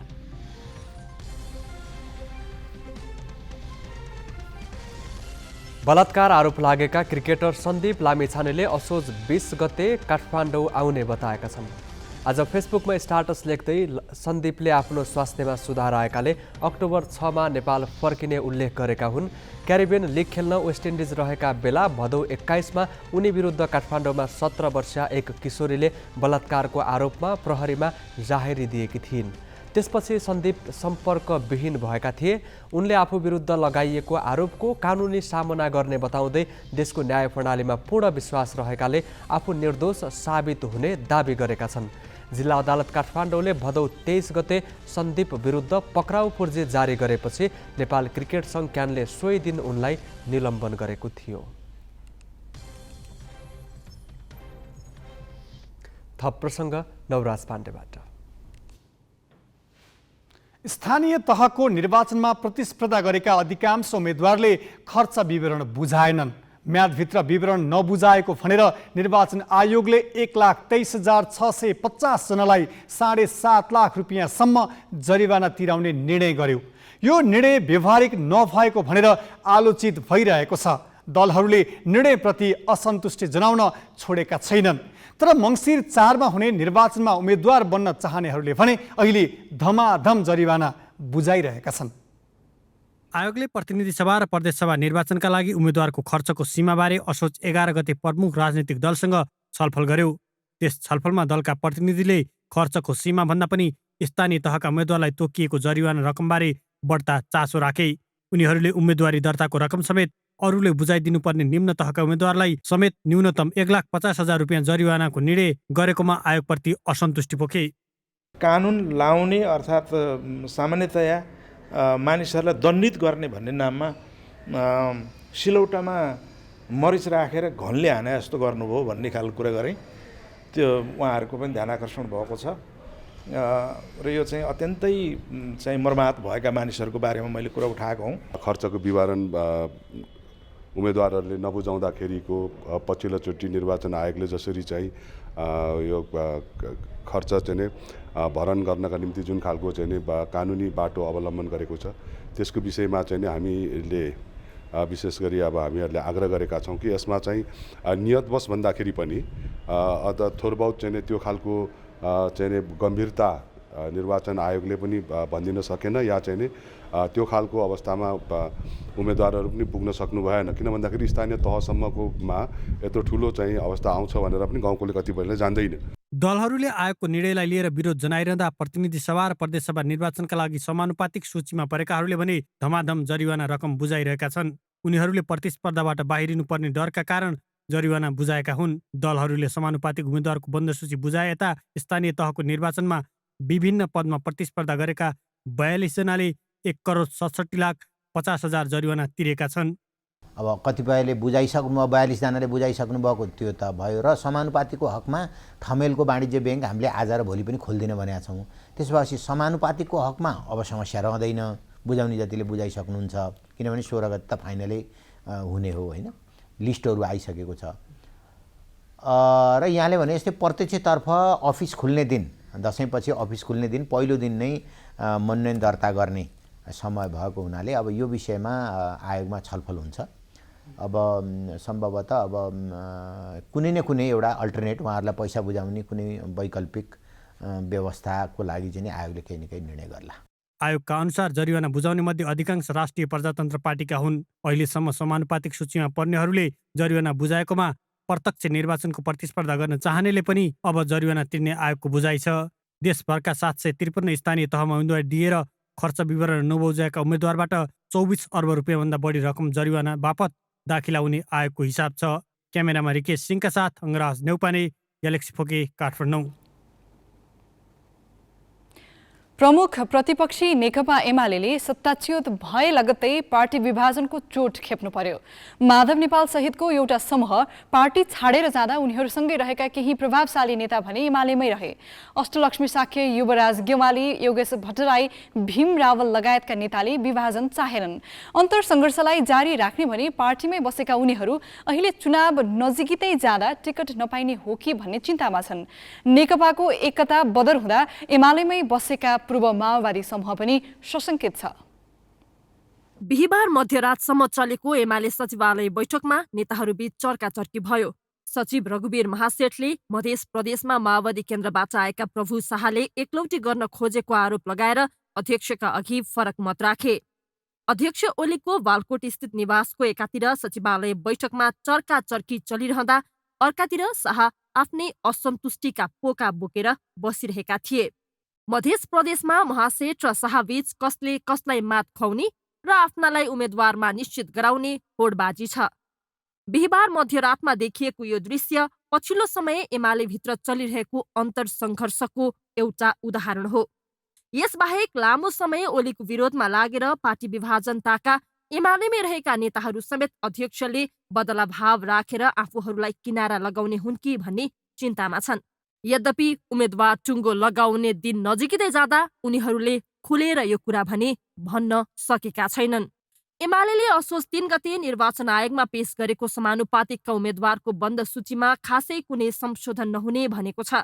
बलात्कार आरोप लागेका क्रिकेटर सन्दीप लामिछानेले असोज 20 गते काठमाडौँ आउने बताएका छन्। आज फेसबुकमा स्टाटस लेख्दै सन्दीपले आफ्नो स्वास्थ्यमा सुधार आएकाले अक्टोबर 6 मा नेपाल फर्किने उल्लेख गरेका हुन्। क्यारिबियन लिग खेल्न वेस्ट इन्डिज रहेका बेला भदौ 21 मा उनी विरुद्ध काठमाडौँमा 17 वर्षीय एक किशोरीले बलात्कारको आरोपमा प्रहरीमा जाहेरी दिएकी थिइन्। त्यसपछि सन्दीप सम्पर्कविहीन भएका थिए। उनले आफू विरुद्ध लगाइएको आरोपको कानुनी सामना गर्ने बताउँदै देशको न्याय प्रणालीमा पूर्ण विश्वास रहेकाले आफू निर्दोष साबित हुने दावी गरेका छन्। जिल्ला अदालत काठमाडौँले भदौ 23 गते सन्दीप विरुद्ध पक्राउ पूर्जी जारी गरेपछि नेपाल क्रिकेट सङ्घ क्यानले सोही दिन उनलाई निलम्बन गरेको थियो। थप प्रसङ्ग नवराज पाण्डेबाट। स्थानीय तहको निर्वाचनमा प्रतिस्पर्धा गरेका अधिकांश उम्मेदवारले खर्च विवरण बुझाएनन्। म्यादभित्र विवरण नबुझाएको भनेर निर्वाचन आयोगले 1,23,650 जनालाई 7.5 लाख रुपियाँसम्म जरिवाना तिराउने निर्णय गर्यो। यो निर्णय व्यवहारिक नभएको भनेर आलोचित भइरहेको छ। दलहरूले निर्णयप्रति असन्तुष्टि जनाउन छोडेका छैनन्। तर मङ्सिर 4 मा हुने निर्वाचनमा उम्मेद्वार बन्न चाहनेहरूले भने अहिले धमाधम जरिवाना बुझाइरहेका छन्। आयोगले प्रतिनिधि सभा र प्रदेश सभा निर्वाचनका लागि उम्मेद्वारको खर्चको सीमाबारे असोज 11 गते प्रमुख राजनीतिक दलसँग छलफल गर्यो। त्यस छलफलमा दलका प्रतिनिधिले खर्चको सीमाभन्दा पनि स्थानीय तहका उम्मेद्वारलाई तोकिएको जरिवाना रकमबारे बढ्ता चासो राखे। उनीहरूले उम्मेदवारी दर्ताको रकम समेत अरूले बुझाइदिनुपर्ने निम्न तहका उम्मेद्वारलाई समेत न्यूनतम 1,50,000 रुपियाँ जरिवानाको निर्णय गरेकोमा आयोगप्रति असन्तुष्टि पोखे। कानुन लाउने अर्थात् सामान्यतया मानिसहरूलाई दण्डित गर्ने भन्ने नाममा सिलौटामा मरिच राखेर घनले हाने जस्तो गर्नुभयो भन्ने खालको कुरा गरेँ। त्यो उहाँहरूको पनि ध्यान आकर्षण भएको छ र यो चाहिँ अत्यन्तै चाहिँ मर्माहत भएका मानिसहरूको बारेमा मैले कुरा उठाएको हुँ। खर्चको विवरण उम्मेदवारहरूले नबुझाउँदाखेरिको पछिल्लोचोटि निर्वाचन आयोगले जसरी चाहिँ यो खर्च चाहिँ भरण गर्नका निम्ति जुन खालको चाहिँ कानुनी बाटो अवलम्बन गरेको छ त्यसको विषयमा चाहिँ हामीले विशेष गरी अब हामीहरूले आग्रह गरेका छौँ कि यसमा चाहिँ नियतवश भन्दाखेरि पनि थोरबहुत चाहिँ त्यो खालको चाहिँ गम्भीरता निर्वाचन आयोगले पनि भनिदिन सकेन या चाहिँ त्यो खालको अवस्थामा उम्मेदवारहरू पनि पुग्न सक्नु भएन। किन भन्दाखेरि स्थानीय तहसम्मकोमा यत्रो ठुलो चाहिँ अवस्था आउँछ भनेर पनि गाउँकोले कतिपयले जान्दैन। दलहरूले आयोगको निर्णयलाई लिएर विरोध जनाइरहँदा प्रतिनिधि सभा र प्रदेश सभा निर्वाचनका लागि समानुपातिक सूचीमा परेकाहरूले भने धमाधम जरिवाना रकम बुझाइरहेका छन्। उनीहरूले प्रतिस्पर्धाबाट बाहिरिनुपर्ने डरका कारण जरिवाना बुझाएका हुन्। दलहरूले समानुपातिक उम्मेद्वारको बन्द सूची बुझाए यता स्थानीय तहको निर्वाचनमा विभिन्न पदमा प्रतिस्पर्धा गरेका 42 जनाले 1,67,50,000 जरिवाना तिरेका छन्। अब कतिपयले बुझाइसक्नु 42 जनाले बुझाइसक्नु भएको त्यो त भयो र समानुपातिकको हकमा ठमेलको वाणिज्य ब्याङ्क हामीले आज र भोलि पनि खोल्दिन भनेका छौँ। त्यसपछि समानुपातिकको हकमा अब समस्या रहँदैन। बुझाउने जतिले बुझाइसक्नुहुन्छ किनभने 16 गते त फाइनलै हुने हो होइन। लिस्टहरू आइसकेको छ र यहाँले भने यस्तै प्रत्यक्षतर्फ अफिस खुल्ने दिन दसैँपछि अफिस खुल्ने दिन पहिलो दिन नै मनोनयन दर्ता गर्ने समय भएको हुनाले अब यो विषयमा आयोगमा छलफल हुन्छ अब सम्भवतः अब कुनै न कुनै एउटा अल्टरनेट उहाँहरूलाई पैसा बुझाउने कुनै वैकल्पिक व्यवस्थाको लागि चाहिँ आयोगले केही न केही निर्णय गर्ला। आयोगका अनुसार जरिवाना बुझाउने मध्ये अधिकांश राष्ट्रिय प्रजातन्त्र पार्टीका हुन्। अहिलेसम्म समानुपातिक सूचीमा पर्नेहरूले जरिवाना बुझाएकोमा प्रत्यक्ष निर्वाचनको प्रतिस्पर्धा गर्न चाहनेले पनि अब जरिवाना तिर्ने आयोगको बुझाइ छ। देशभरका 753 स्थानीय तहमा उम्मेदवारी दिएर खर्च विवरण नबुझाएका उम्मेदवारबाट 24 अर्ब रुपियाँभन्दा बढी रकम जरिवाना बापत दाखिला हुने आयोगको हिसाब छ। क्यामेरामा रिकेश सिंहका साथ अङ्गराज नेउपाने, ग्यालेक्सी फोके, काठमाडौँ। प्रमुख प्रतिपक्षी नेकपा एमाले सत्ताच्युत भए लगत्तै पार्टी विभाजनको चोट खेप्नु पर्यो। माधव नेपाल सहितको एउटा समूह पार्टी छाडेर जाँदा उनीहरूसँगै रहेका केही प्रभावशाली नेता भने एमालेमै रहे। अष्टलक्ष्मी साक्य, युवराज गेवाली, योगेश भट्टराई, भीम रावल लगायतका नेताले विभाजन चाहेनन्। अन्तर सङ्घर्षलाई जारी राख्ने भने पार्टीमै बसेका उनीहरू अहिले चुनाव नजिकै जाँदा टिकट नपाइने हो कि भन्ने चिन्तामा छन्। नेकपाको एकता बदर हुँदा एमालेमै बसेका पूर्व माओवादी समूह पनि सशंकित छ। बिहिबार मध्यरातसम्म चलेको एमाले सचिवालय बैठकमा नेताहरूबीच चर्काचर्की भयो। सचिव रघुवीर महासेठले मध्य प्रदेशमा माओवादी केन्द्रबाट आएका प्रभु शाहले एकलौटी गर्न खोजेको आरोप लगाएर अध्यक्षका अघि फरक मत राखे। अध्यक्ष ओलीको बालकोट स्थित निवासको एकातिर सचिवालय बैठकमा चर्काचर्की चलिरहँदा अर्कातिर शाह आफ्नै असन्तुष्टिका पोका बोकेर बसिरहेका थिए। मध्य प्रदेशमा महासेठ र शाहबीच कसले कसलाई मात खुवाउने र आफ्नालाई उम्मेद्वारमा निश्चित गराउने होडबाजी छ। बिहिबार मध्यरातमा देखिएको यो दृश्य पछिल्लो समय एमालेभित्र चलिरहेको अन्तर सङ्घर्षको एउटा उदाहरण हो। यसबाहेक लामो समय ओलीको विरोधमा लागेर पार्टी विभाजनताका एमालेमै रहेका नेताहरू समेत अध्यक्षले बदलाभाव राखेर आफूहरूलाई किनारा लगाउने हुन् कि भन्ने चिन्तामा छन्। यद्यपि उम्मेद्वार टुङ्गो लगाउने दिन नजिकै जाँदा उनीहरूले खुलेर यो कुरा भने भन्न सकेका छैनन्। एमाले असोज 3 गते निर्वाचन आयोगमा पेश गरेको समानुपातिकका उम्मेद्वारको बन्द सूचीमा खासै कुनै संशोधन नहुने भनेको छ।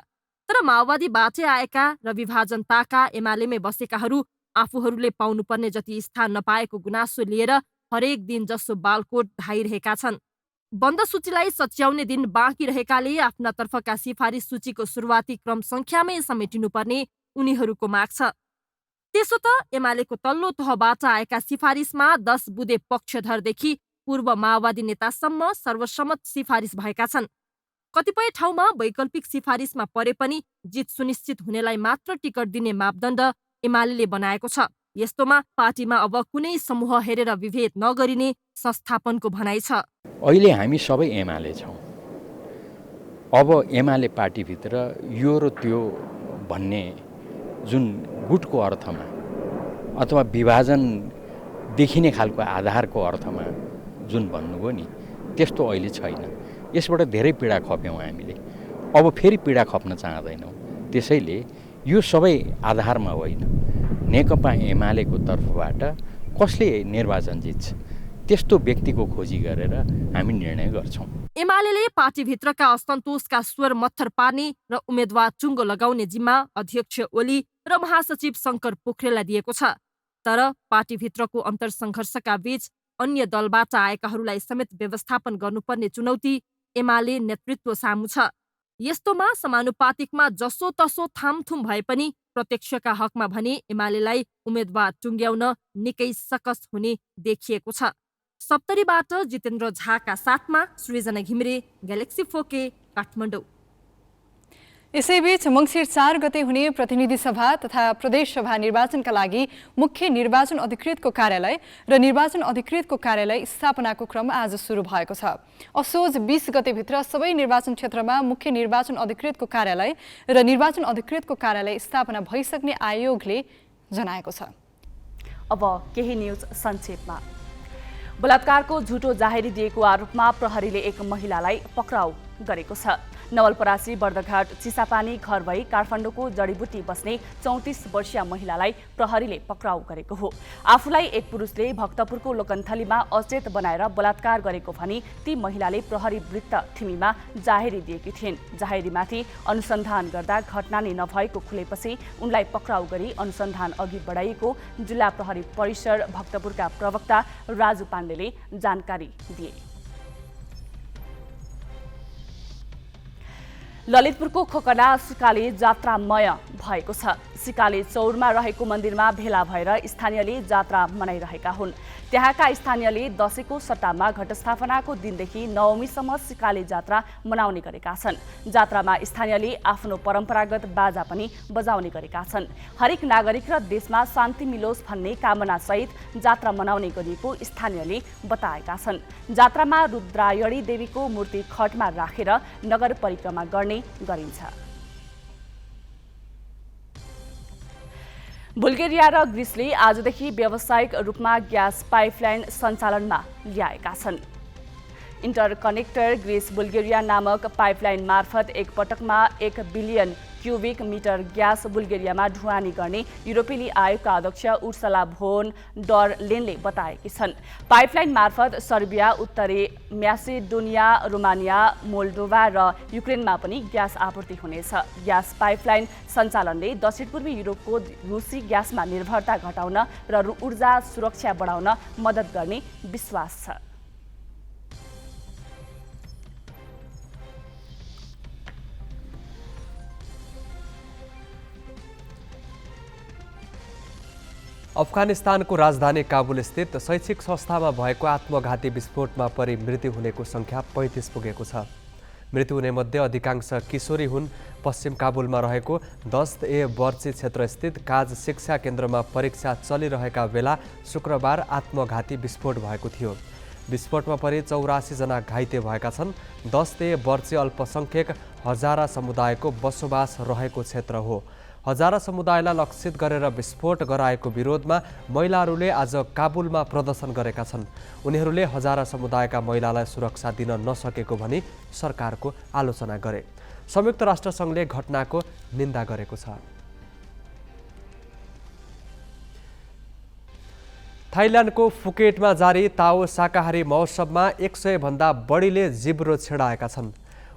तर माओवादीबाटै आएका र विभाजनताका एमालेमै बसेकाहरू आफूहरूले पाउनुपर्ने जति स्थान नपाएको गुनासो लिएर हरेक दिन जसो बालकोट धाइरहेका छन्। बन्द सूचीलाई सच्याउने दिन बाँकी रहेकाले आफ्ना तर्फका सिफारिस सूचीको सुरुवाती क्रम सङ्ख्यामै समेटिनुपर्ने उनीहरूको माग छ। त्यसो त एमालेको तल्लो तहबाट आएका सिफारिसमा 10 बुँदे पक्षधरदेखि पूर्व माओवादी नेतासम्म सर्वसम्मत सिफारिस भएका छन्। कतिपय ठाउँमा वैकल्पिक सिफारिसमा परे पनि जित सुनिश्चित हुनेलाई मात्र टिकट दिने मापदण्ड एमाले बनाएको छ। यस्तोमा पार्टीमा अब कुनै समूह हेरेर विभेद नगरिने संस्थापनको भनाइ छ। अहिले हामी सबै एमाले छौँ। अब एमाले पार्टीभित्र यो र त्यो भन्ने जुन गुटको अर्थमा अथवा विभाजन देखिने खालको आधारको अर्थमा जुन भन्नुभयो नि त्यस्तो अहिले छैन। यसबाट धेरै पीडा खप्यौँ हामीले, अब फेरि पीडा खप्न चाहँदैनौँ। त्यसैले यो सबै आधारमा होइन, नेकपा एमालेको तर्फबाट कसले निर्वाचन जित्छ त्यस्तो व्यक्तिको खोजी गरेर हामी निर्णय गर्छौँ। एमाले पार्टीभित्रका असन्तोषका स्वर मत्थर पार्ने र उम्मेद्वार टुङ्गो लगाउने जिम्मा अध्यक्ष ओली र महासचिव शङ्कर पोखरेललाई दिएको छ। तर पार्टीभित्रको अन्तर सङ्घर्षका बीच अन्य दलबाट आएकाहरूलाई समेत व्यवस्थापन गर्नुपर्ने चुनौती एमाले नेतृत्व सामु छ। यस्तोमा समानुपातिकमा जसो तसो थामथुम भए पनि प्रत्यक्षका हकमा भने एमालेलाई उम्मेद्वार टुङ्ग्याउन निकै सकस हुने देखिएको छ। सप्तरीबाट जितेन्द्र झाका साथमा सृजना घिमिरे, ग्यालेक्सी फोके, काठमाडौँ। यसैबीच मङ्सिर 4 गते हुने प्रतिनिधि सभा तथा प्रदेश सभा निर्वाचनका लागि मुख्य निर्वाचन अधिकृतको कार्यालय र निर्वाचन अधिकृतको कार्यालय स्थापनाको क्रम आज सुरु भएको छ। असोज 20 गतेभित्र सबै निर्वाचन क्षेत्रमा मुख्य निर्वाचन अधिकृतको कार्यालय र निर्वाचन अधिकृतको कार्यालय स्थापना भइसक्ने आयोगले जनाएको छ। अब केही न्यूज संक्षेपमा। बलात्कारको झुटो जाहेरी दिएको आरोपमा प्रहरीले एक महिलालाई पक्राउ गरेको छ। नवलपरासी बर्दघाट चिसापानी घर भई काठमाडौँको जडीबुटी बस्ने 34 वर्षीय महिलालाई प्रहरीले पक्राउ गरेको हो। आफूलाई एक पुरुषले भक्तपुरको लोकन्थलीमा अचेत बनाएर बलात्कार गरेको भनी ती महिलाले प्रहरी वृत्त थिमीमा जाहेरी दिएकी थिइन्। जाहेरीमाथि अनुसन्धान गर्दा घटना नै नभएको खुलेपछि उनलाई पक्राउ गरी अनुसन्धान अघि बढाइएको जिल्ला प्रहरी परिसर भक्तपुरका प्रवक्ता राजु पाण्डेले जानकारी दिए। ललितपुरको खोकना सिकाली जात्रामय भएको छ। सिकाली चौरमा रहेको मन्दिरमा भेला भएर स्थानीयले जात्रा मनाइरहेका हुन्। त्यहाँका स्थानीयले दशैंको सट्टामा घटस्थापनाको दिनदेखि नवमीसम्म सिकाली जात्रा मनाउने गरेका छन्। जात्रामा स्थानीयले आफ्नो परम्परागत बाजा पनि बजाउने गरेका छन्। हरेक नागरिक र देशमा शान्ति मिलोस् भन्ने कामनासहित जात्रा मनाउने गरिएको स्थानीयले बताएका छन्। जात्रामा रुद्रायणी देवीको मूर्ति खटमा राखेर नगर परिक्रमा गर्ने गरिन्छ। बुल्गेरिया र ग्रिसले आजदेखि व्यावसायिक रूपमा ग्यास पाइपलाइन सञ्चालनमा ल्याएका छन्। इन्टरकनेक्टर ग्रिस बुल्गेरिया नामक पाइपलाइन मार्फत एक पटकमा 1 बिलियन क्युबिक मिटर ग्यास बुल्गेरियामा ढुवानी गर्ने युरोपेली आयोगका अध्यक्ष उर्सुला भोन डर लेनले बताएकी छन्। पाइपलाइन मार्फत सर्बिया, उत्तरी म्यासिडोनिया, रोमानिया, मोल्डोभा र युक्रेनमा पनि ग्यास आपूर्ति हुनेछ। ग्यास पाइपलाइन सञ्चालनले दक्षिणपूर्वी युरोपको रुसी ग्यासमा निर्भरता घटाउन र ऊर्जा सुरक्षा बढाउन मद्दत गर्ने विश्वास छ। अफगानिस्तानको राजधानी काबुल स्थित शैक्षिक संस्थामा भएको आत्मघाती विस्फोटमा परि मृत्यु हुनेको सङ्ख्या 35 पुगेको छ। मृत्यु हुने मध्ये अधिकांश किशोरी हुन्। पश्चिम काबुलमा रहेको 10A बर्ची क्षेत्रस्थित काज शिक्षा केन्द्रमा परीक्षा चलिरहेका बेला शुक्रबार आत्मघाती विस्फोट भएको थियो। विस्फोटमा परि 84 जना घाइते भएका छन्। 10A बर्ची अल्पसङ्ख्यक हजारा समुदायको बसोबास रहेको क्षेत्र हो। हजारा समुदायलाई लक्षित गरेर विस्फोट गराएको विरोधमा महिलाहरूले आज काबुलमा प्रदर्शन गरेका छन्। उनीहरूले हजारा समुदायका महिलालाई सुरक्षा दिन नसकेको भनी सरकारको आलोचना गरे। संयुक्त राष्ट्रसङ्घले घटनाको निन्दा गरेको छ। थाइल्यान्डको फुकेटमा जारी ताओ शाकाहारी महोत्सवमा 100 भन्दा बढीले जिब्रो छेडाएका छन्।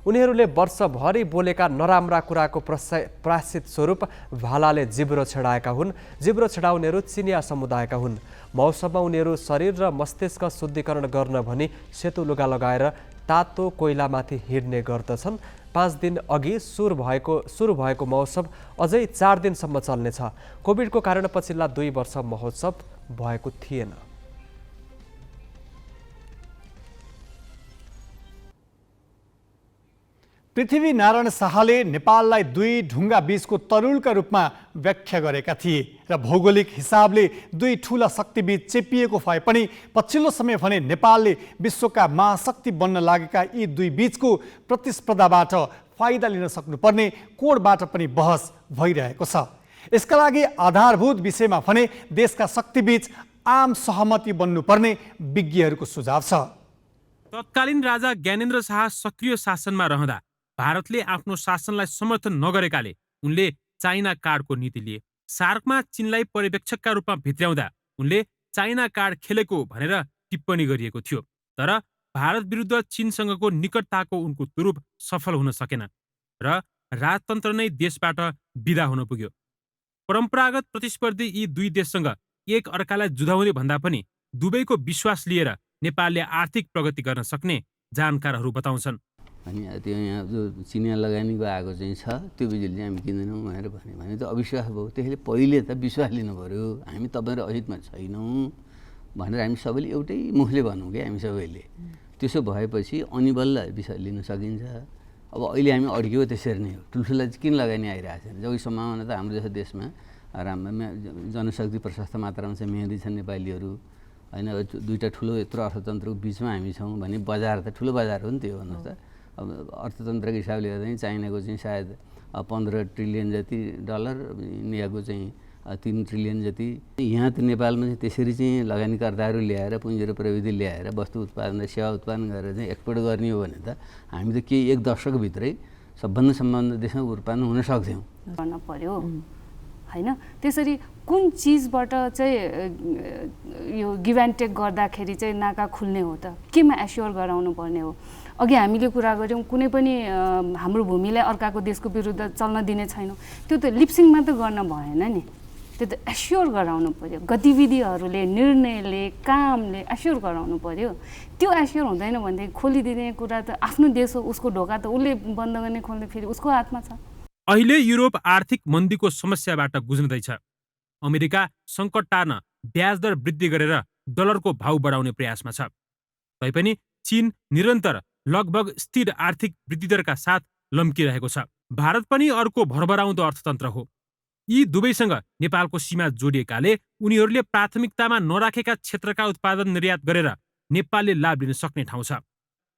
उनीहरूले वर्षभरि बोलेका नराम्रा कुराको प्रायश्चित स्वरूप भालाले जिब्रो छेडाएका हुन्। जिब्रो छेडाउनेहरू चिनिया समुदायका हुन्। महोत्सवमा उनीहरू शरीर र मस्तिष्क शुद्धिकरण गर्न भनी सेतो लुगा लगाएर तातो कोइलामाथि हिँड्ने गर्दछन्। 5 दिन अघि सुरु भएको महोत्सव अझै 4 दिनसम्म चल्नेछ। कोभिडको कारण पछिल्ला 2 वर्ष महोत्सव भएको थिएन। पृथ्वीनारायण शाहले नेपाललाई 2 ढुङ्गा बीचको तरुलका रूपमा व्याख्या गरेका थिए र भौगोलिक हिसाबले 2 ठूला शक्तिबीच चेपिएको भए पनि पछिल्लो समय भने नेपालले विश्वका महाशक्ति बन्न लागेका यी 2 बीचको प्रतिस्पर्धाबाट फाइदा लिन सक्नुपर्ने कोणबाट पनि बहस भइरहेको छ। यसका लागि आधारभूत विषयमा भने देशका शक्तिबीच आम सहमति बन्नुपर्ने विज्ञहरूको सुझाव छ। तत्कालीन राजा ज्ञानेन्द्र शाह सक्रिय शासनमा रहँदा भारतले आफ्नो शासनलाई समर्थन नगरेकाले उनले चाइना कार्डको नीति लिए। सार्कमा चीनलाई पर्यवेक्षकका रूपमा भित्र्याउँदा उनले चाइना कार्ड खेलेको भनेर टिप्पणी गरिएको थियो। तर भारत विरुद्ध चीनसँगको निकटताको उनको तुरुप सफल हुन सकेन र राजतन्त्र नै देशबाट विदा हुन पुग्यो। परम्परागत प्रतिस्पर्धी यी 2 देशसँग एक अर्कालाई जुधाउने भन्दा पनि दुवैको विश्वास लिएर नेपालले आर्थिक प्रगति गर्न सक्ने जानकारहरू बताउँछन्। अनि त्यो यहाँ जो चिनिया लगानीको आएको चाहिँ छ त्यो बिजुली चाहिँ हामी किन्दैनौँ भनेर भने त अविश्वास भयो। त्यसले पहिले त विश्वास लिनु पर्यो। हामी तपाईँहरू अहितमा छैनौँ भनेर हामी सबैले एउटै मुखले भनौँ कि हामी सबैले। त्यसो भएपछि अनि बल्ल विश्वास लिन सकिन्छ। अब अहिले हामी अड्क्यौँ त्यसरी नै हो। ठुल्ठुला किन लगानी आइरहेको छ? जब सम्भावना त हाम्रो जस्तो देशमा राम्रो जनशक्ति प्रशस्त मात्रामा चाहिँ मेहदी छन् नेपालीहरू होइन। 2टा ठुलो यत्रो अर्थतन्त्रको बिचमा हामी छौँ भने बजार त ठुलो बजार हो नि त्यो भन्नुहोस् त। अब अर्थतन्त्रको हिसाबले गर्दा चाहिँ चाइनाको चाहिँ सायद 15 ट्रिलियन जति डलर, इन्डियाको चाहिँ 3 ट्रिलियन जति। यहाँ त नेपालमा चाहिँ त्यसरी चाहिँ लगानीकर्ताहरू ल्याएर पुँजी र प्रविधि ल्याएर वस्तु उत्पादन र सेवा उत्पादन गरेर चाहिँ एक्सपोर्ट गर्ने हो भने त हामी त केही 1 दशकभित्रै सबभन्दा सम्बन्ध देशमा उत्पादन हुन सक्थ्यौँ गर्न पर्यो हैन। त्यसरी कुन चिजबाट चाहिँ यो गिभ एन्ड टेक गर्दाखेरि चाहिँ नाका खुल्ने हो त? केमा एस्योर गराउनु पर्ने हो? अघि हामीले कुरा गऱ्यौँ कुनै पनि हाम्रो भूमिलाई अर्काको देशको विरुद्ध चल्न दिने छैनौँ। त्यो त लिप्सिङमा त गर्न भएन नि। त्यो त एस्योर गराउनु पर्यो, गतिविधिहरूले, निर्णयले, कामले एस्योर गराउनु पर्यो। त्यो एस्योर हुँदैन भनेदेखि खोलिदिने कुरा त आफ्नो देश हो, उसको ढोका त उसले बन्द गर्ने खोल्ने फेरि उसको हातमा छ। अहिले युरोप आर्थिक मन्दीको समस्याबाट गुज्रदैछ। अमेरिका सङ्कट टार्न ब्याज दर वृद्धि गरेर डलरको भाउ बढाउने प्रयासमा छ। तैपनि चीन निरन्तर लगभग स्थिर आर्थिक वृद्धिदरका साथ लम्किरहेको छ। भारत पनि अर्को भरभराउँदो अर्थतन्त्र हो। यी दुवैसँग नेपालको सीमा जोडिएकाले उनीहरूले प्राथमिकतामा नराखेका क्षेत्रका उत्पादन निर्यात गरेर नेपालले लाभ लिन सक्ने ठाउँ छ।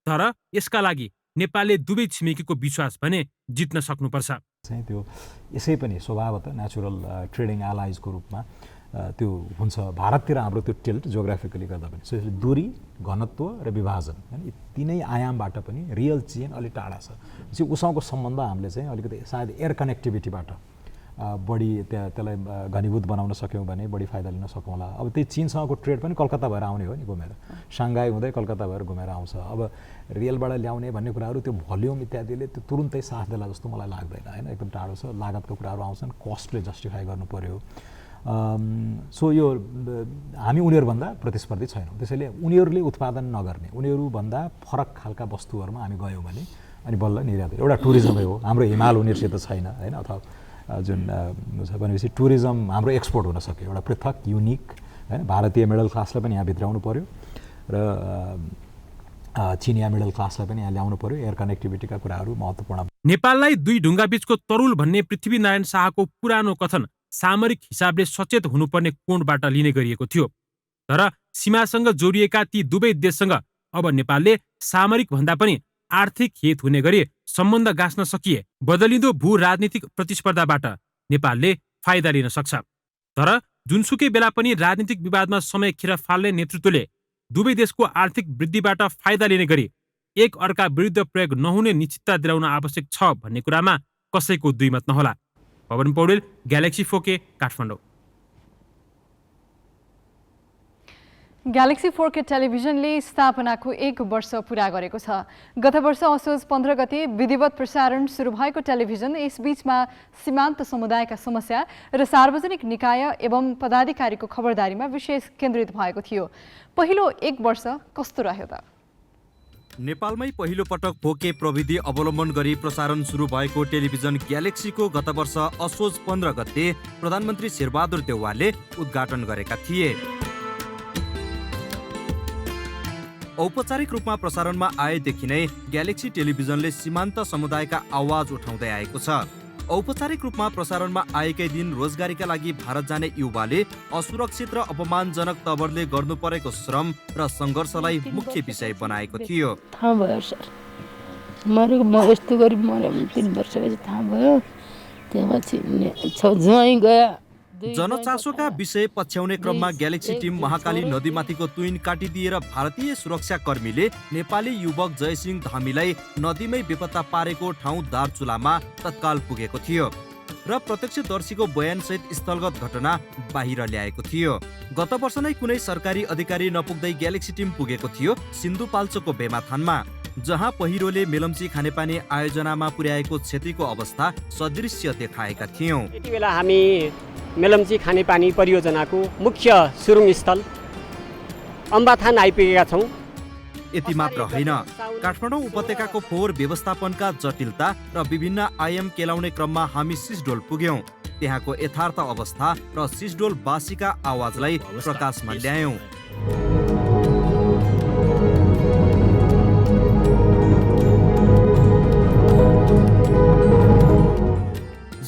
तर यसका लागि नेपालले दुवै छिमेकीको विश्वास भने जित्न सक्नुपर्छ। त्यो यसै पनि स्वभावतः नेचुरल ट्रेडिङ एलाइजको रूपमा त्यो हुन्छ। भारततिर हाम्रो त्यो टिल्ट जियोग्राफिकली गर्दा पनि त्यसले दूरी, घनत्व र विभाजन यी तीनै आयामबाट पनि रियल चेन अलिक टाढा छ। उसँगको सम्बन्ध हामीले चाहिँ अलिकति सायद एयर कनेक्टिभिटीबाट बढी त्यसलाई घनीभूत बनाउन सक्यौँ भने बढी फाइदा लिन सकौँ होला। अब त्यही चीनसँगको ट्रेड पनि कलकत्ता भएर आउने हो नि, घुमेर साङ्घाई हुँदै कलकत्ता भएर घुमेर आउँछ। अब रेलबाट ल्याउने भन्ने कुराहरू त्यो भोल्युम इत्यादिले त्यो तुरुन्तै साथ देला जस्तो मलाई लाग्दैन होइन। एकदम टाढो छ, लागतको कुराहरू आउँछन्, कस्टले जस्टिफाई गर्नु पर्यो। सो यो हामी उनीहरूभन्दा प्रतिस्पर्धी छैनौँ, त्यसैले उनीहरूले उत्पादन नगर्ने, उनीहरूभन्दा फरक खालका वस्तुहरूमा हामी गयौँ भने अनि बल्ल निर्यात एउटा टुरिज्मै हो। हाम्रो हिमाल उनीहरूसित छैन होइन, अथवा जुन छ भनेपछि टुरिज्म हाम्रो एक्सपोर्ट हुन सक्यो, एउटा पृथक युनिक होइन। भारतीय मिडल क्लासलाई पनि यहाँ भित्राउनु पर्यो र चिनिया मिडल क्लासलाई पनि यहाँ ल्याउनु पर्यो। एयर कनेक्टिभिटीका कुराहरू महत्त्वपूर्ण। नेपाललाई दुई ढुङ्गा बीचको तरुल भन्ने पृथ्वीनारायण शाहको पुरानो कथन सामरिक हिसाबले सचेत हुनुपर्ने कोणबाट लिने गरिएको थियो। तर सीमासँग जोडिएका ती दुवै देशसँग अब नेपालले सामरिक भन्दा पनि आर्थिक हित हुने गरी सम्बन्ध गाँच्न सकिए बदलिँदो भू राजनीतिक प्रतिस्पर्धाबाट नेपालले फाइदा लिन सक्छ। तर जुनसुकै बेला पनि राजनीतिक विवादमा समय खेर फाल्ने नेतृत्वले दुवै देशको आर्थिक वृद्धिबाट फाइदा लिने गरी एक अर्का विरुद्ध प्रयोग नहुने निश्चितता दिलाउन आवश्यक छ भन्ने कुरामा कसैको दुईमत नहोला। Pawan Paudel, galaxy 4K, Kathmandu. Galaxy 4K टेलिभिजनले स्थापनाको 1 वर्ष पुरा गरेको छ। गत वर्ष असोज 15 गते विधिवत प्रसारण सुरु भएको टेलिभिजन यसबीचमा सीमान्त समुदायका समस्या र सार्वजनिक निकाय एवं पदाधिकारीको खबरदारीमा विशेष केन्द्रित भएको थियो। पहिलो 1 वर्ष कस्तो रह्यो त? नेपालमै पहिलो पटक 4K प्रविधि अवलम्बन गरी प्रसारण सुरु भएको टेलिभिजन ग्यालेक्सीको गत वर्ष असोज 15 गते प्रधानमन्त्री शेरबहादुर देउवाले उद्घाटन गरेका थिए। औपचारिक रूपमा प्रसारणमा आएदेखि नै ग्यालेक्सी टेलिभिजनले सीमान्त समुदायका आवाज उठाउँदै आएको छ। औपचारिक रूपमा प्रसारणमा आएकै दिन रोजगारीका लागि भारत जाने युवाले असुरक्षित र अपमानजनक तवरले गर्नु परेको श्रम र सङ्घर्षलाई मुख्य विषय बनाएको थियो। थाहा भयो सर, मरेको म यस्तो गरी मर्यो 3 वर्षपछि थाहा भयो। त्यसपछि ज्वाइँ गयो। जनचासोका विषय पछ्याउने क्रममा ग्यालेक्सी टिम महाकाली नदीमाथिको तुइन काटिदिएर भारतीय सुरक्षा कर्मीले नेपाली युवक जयसिंह धामीलाई नदीमै बेपत्ता पारेको ठाउँ दार्चुलामा तत्काल पुगेको थियो र प्रत्यक्षदर्शीको बयानसहित स्थलगत घटना बाहिर ल्याएको थियो। गत वर्ष नै कुनै सरकारी अधिकारी नपुग्दै ग्यालेक्सी टिम पुगेको थियो सिन्धुपाल्चोकको बेमाथानमा, जहाँ पहिरोले मेलम्ची खानेपानी आयोजनामा पुर्याएको क्षतिको अवस्था सदृश्य देखाएका थियौँ। यति बेला हामी मेलम्ची खानेपानी परियोजनाको मुख्य सुरुङ स्थल अम्बाथान आइपुगेका छौँ। यति मात्र होइन, काठमाडौँ उपत्यकाको फोहोर व्यवस्थापनका जटिलता र विभिन्न आयाम केलाउने क्रममा हामी सिसडोल पुग्यौँ। त्यहाँको यथार्थ अवस्था र सिसडोल वासीका आवाजलाई प्रकाशमा ल्यायौँ।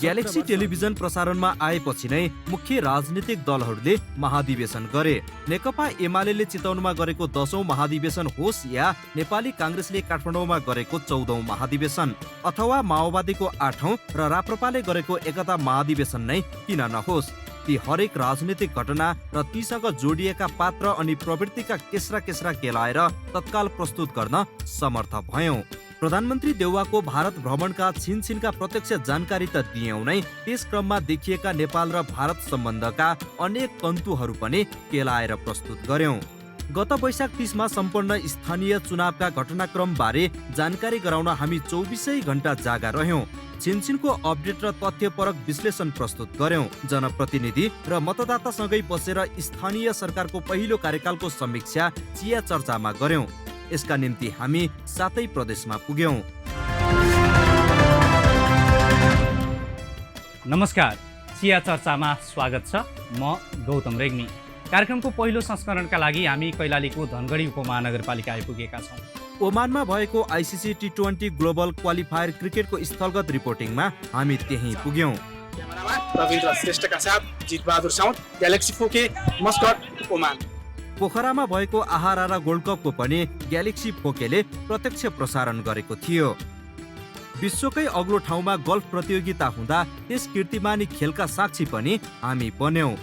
ग्यालेक्सी टेलिभिजन प्रसारणमा आएपछि नै मुख्य राजनीतिक दलहरूले महाधिवेशन गरे। नेकपा एमाले चितवनमा गरेको 10औं महाधिवेशन होस् या नेपाली काङ्ग्रेसले काठमाडौँमा गरेको 14औं महाधिवेशन अथवा माओवादीको 8औं र राप्रपाले गरेको एकता महाधिवेशन नै किन नहोस्, ती हरेक राजनीतिक घटना र तीसँग जोडिएका पात्र अनि प्रवृत्तिका केस्रा केलाएर तत्काल प्रस्तुत गर्न समर्थ भयौं। प्रधानमन्त्री देउवाको भारत भ्रमणका छिनछिनका प्रत्यक्ष जानकारी त दियौं नै, त्यस क्रममा देखिएका नेपाल र भारत सम्बन्धका अनेक तन्तुहरू पनि केलाएर प्रस्तुत गर्यौं। गत वैशाख 30मा सम्पन्न स्थानीय चुनावका घटनाक्रमबारे जानकारी गराउन हामी 24 घण्टा जागा रह्यौं। छिनछिनको अपडेट र तथ्यपरक विश्लेषण प्रस्तुत गर्यौं। जनप्रतिनिधि र मतदातासँगै बसेर स्थानीय सरकारको पहिलो कार्यकालको समीक्षा चिया चर्चामा गर्यौं। यसका निम्ति हामी 7 प्रदेशमा पुग्यौं। नमस्कार, चिया चर्चामा स्वागत छ। म गौतम रेग्मी। कार्यक्रमको पहिलो संस्करणका लागि हामी कैलालीको धनगढी उपमहानगरपालिका आइपुगेका छौँ। ओमानमा भएको आइसिसी टी20 ग्लोबल क्वालिफायर क्रिकेटको स्थलगत रिपोर्टिङमा हामी त्यहीँ पुग्यौं। रविन्द्र श्रेष्ठका साथ Jitbahadur Saud, Galaxy Phoke, Muscat, Oman. पोखरामा भएको आहारा र गोल्ड कपको पनि ग्यालेक्सी फोकेले प्रत्यक्ष प्रसारण गरेको थियो। विश्वकै अग्लो ठाउँमा गल्फ प्रतियोगिता हुँदा त्यस कीर्तिमानी खेलका साक्षी पनि हामी बन्यौं।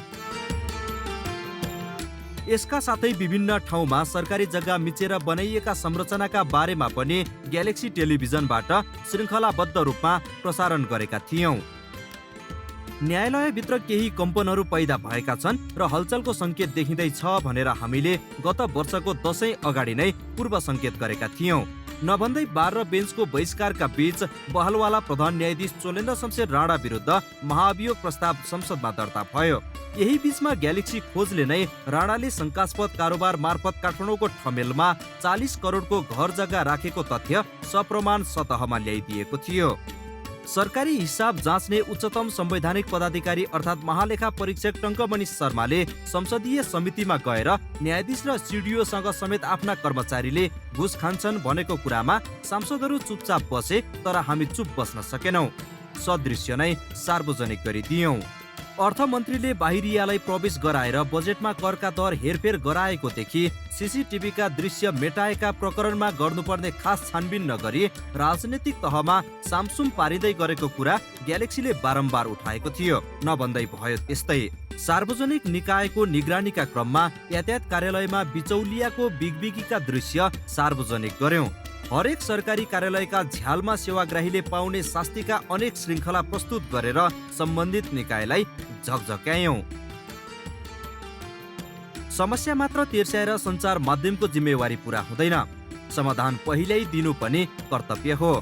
यसका साथै विभिन्न ठाउँमा सरकारी जग्गा मिचेर बनाइएका संरचनाका बारेमा पनि ग्यालेक्सी टेलिभिजनबाट श्रृङ्खलाबद्ध रूपमा प्रसारण गरेका थियौं। न्यायालयभित्र केही कम्पनहरू पैदा भएका छन् र हलचलको सङ्केत देखिँदैछ भनेर हामीले गत वर्षको दशैं अगाडि नै पूर्व सङ्केत गरेका थियौं। नभन्दै बार र बेन्चको बहिष्कारका बीच बहलवाला प्रधान न्यायाधीश चोलेन्द्र शमशेर राणा विरुद्ध महाभियोग प्रस्ताव संसदमा दर्ता भयो। यही बीचमा ग्यालेक्सी खोजले नै राणाले शङ्कास्पद कारोबार मार्फत काठमाडौँको ठमेलमा 40 करोडको घर जग्गा राखेको तथ्य सप्रमाण सतहमा ल्याइदिएको थियो। सरकारी हिसाब जाँच्ने उच्चतम संवैधानिक पदाधिकारी अर्थात् महालेखा परीक्षक टङ्कमणि शर्माले संसदीय समितिमा गएर न्यायाधीश र सिडिओसँग समेत आफ्ना कर्मचारीले घुस खान्छन् भनेको कुरामा सांसदहरू चुपचाप बसे, तर हामी चुप बस्न सकेनौं। सदृश्य नै सार्वजनिक गरिदियौं। अर्थमन्त्रीले बाहिरियालाई प्रवेश गराएर बजेटमा करका दर हेरफेर गराएकोदेखि सीसीटीभीका दृश्य मेटाएका प्रकरणमा गर्नुपर्ने खास छानबिन नगरी राजनीतिक तहमा सामसुम पारिँदै गरेको कुरा ग्यालेक्सीले बारम्बार उठाएको थियो। नभन्दै भयो त्यस्तै। सार्वजनिक निकायको निगरानीका क्रममा यातायात कार्यालयमा बिचौलियाको बिगबिगीका दृश्य सार्वजनिक गर्यौं। हरेक सरकारी कार्यालयका झ्यालमा सेवाग्राहीले पाउने शास्तिका अनेक श्रृङ्खला प्रस्तुत गरेर सम्बन्धित निकायलाई झकझक्यायौं। समस्या मात्र तिर्स्याएर सञ्चार माध्यमको जिम्मेवारी पूरा हुँदैन, समाधान पहिल्यै दिनु पनि कर्तव्य हो।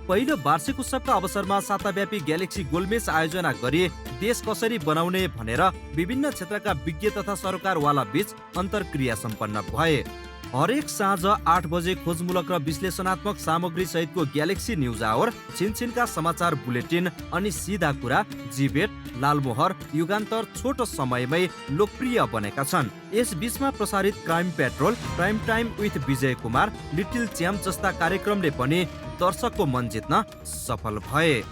पहिलो वार्षिक उत्सवका अवसरमा साताव्यापी ग्यालेक्सी गोलमेच आयोजना गरी देश कसरी बनाउने भनेर विभिन्न क्षेत्रका विज्ञ तथा सरकारवाला बीच अन्तर्क्रिया सम्पन्न भए। हरेक साँझ 8 बजे खोजमूलक र विश्लेषणात्मक सामग्री सहितको ग्यालेक्सी न्युज आवर, छिनछिनका समाचार बुलेटिन अनि सिधा कुरा, जिबेट, लालमोहर, युगान्तर छोटो समयमै लोकप्रिय बनेका छन्। यस बीचमा प्रसारित crime petrol, prime time with Vijay Kumar, little champ जस्ता कार्यक्रमले पनि दर्शकको मन जित्न सफल भए।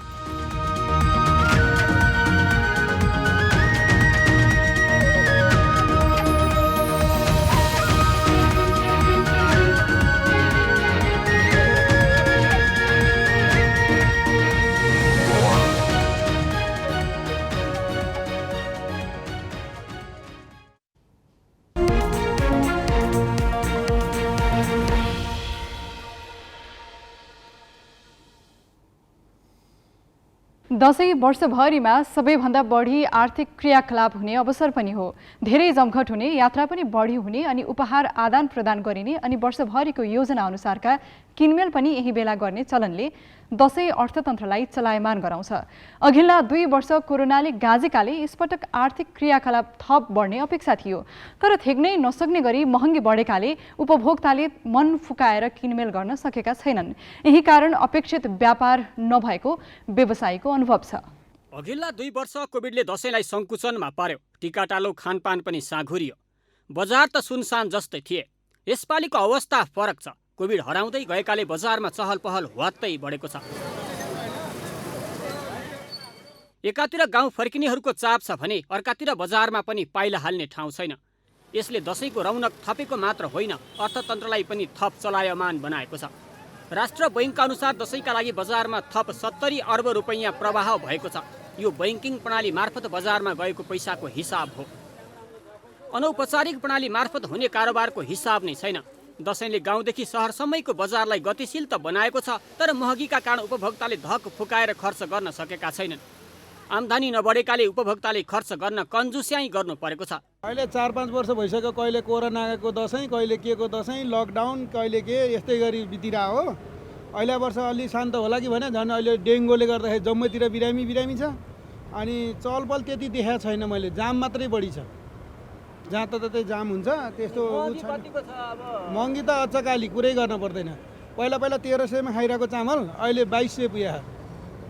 दशैं वर्षभरिमा सबैभन्दा बढी आर्थिक क्रियाकलाप हुने अवसर पनि हो। धेरै जमघट हुने, यात्रा पनि बढी हुने अनि उपहार आदान प्रदान गरिने अनि वर्षभरिको योजना अनुसारका किनमेल पनि यही बेला गर्ने चलनले दशैं अर्थतन्त्रलाई चलायमान गराउँछ। अघिल्ला 2 वर्ष कोरोनाले गाजेकाले यसपटक आर्थिक क्रियाकलाप थप बढ्ने अपेक्षा थियो, तर थेग्नै नसक्ने गरी महँगी बढेकाले उपभोक्ताले मन फुकाएर किनमेल गर्न सकेका छैनन्। यही कारण अपेक्षित व्यापार नभएको व्यवसायीको अनुभव छ। अघिल्ला 2 वर्ष कोभिडले दशैंलाई सङ्कुचनमा पार्यो। टिकाटालो खानपान पनि साँघुरियो। बजार त सुनसान जस्तै थिए। यसपालिको अवस्था फरक छ। कोभिड हराउँदै गएकाले बजारमा चहल पहल ह्वात्तै बढेको छ। एकातिर गाउँ फर्किनेहरूको चाप छ भने अर्कातिर बजारमा पनि पाइला हाल्ने ठाउँ छैन। यसले दशैंको रौनक थपेको मात्र होइन, अर्थतन्त्रलाई पनि थप चलायमान बनाएको छ। राष्ट्र बैङ्कका अनुसार दशैंका लागि बजारमा थप 70 अर्ब रुपैयाँ प्रवाह भएको छ। यो बैंकिङ प्रणाली मार्फत बजारमा गएको पैसाको हिसाब हो। अनौपचारिक प्रणाली मार्फत हुने कारोबारको हिसाब नै छैन। दशैंले गाउँदेखि सहरसम्मैको बजारलाई गतिशील त बनाएको छ, तर महँगीका कारण उपभोक्ताले धक फुकाएर खर्च गर्न सकेका छैनन्। आम्दानी नबढेकाले उपभोक्ताले खर्च गर्न कन्जुस्याइ गर्नु परेको छ। अहिले 4-5 वर्ष भइसक्यो, कहिले कोरोनाको दसैँ, कहिले के को दसैँ, लकडाउन, कहिले के यस्तै गरी बितिरहेको हो। अहिले वर्ष अलि शान्त होला कि भने झन् अहिले डेङ्गुले गर्दाखेरि जम्मैतिर बिरामी छ। अनि चलपल त्यति देखाएको छैन मैले, जाम मात्रै बढी छ। जहाँ ततै जाम हुन्छ त्यस्तो महँगी त अचकाली कुरै गर्न पर्दैन। पहिला 1300मा खाइरहेको चामल अहिले 2200 पुग्यो।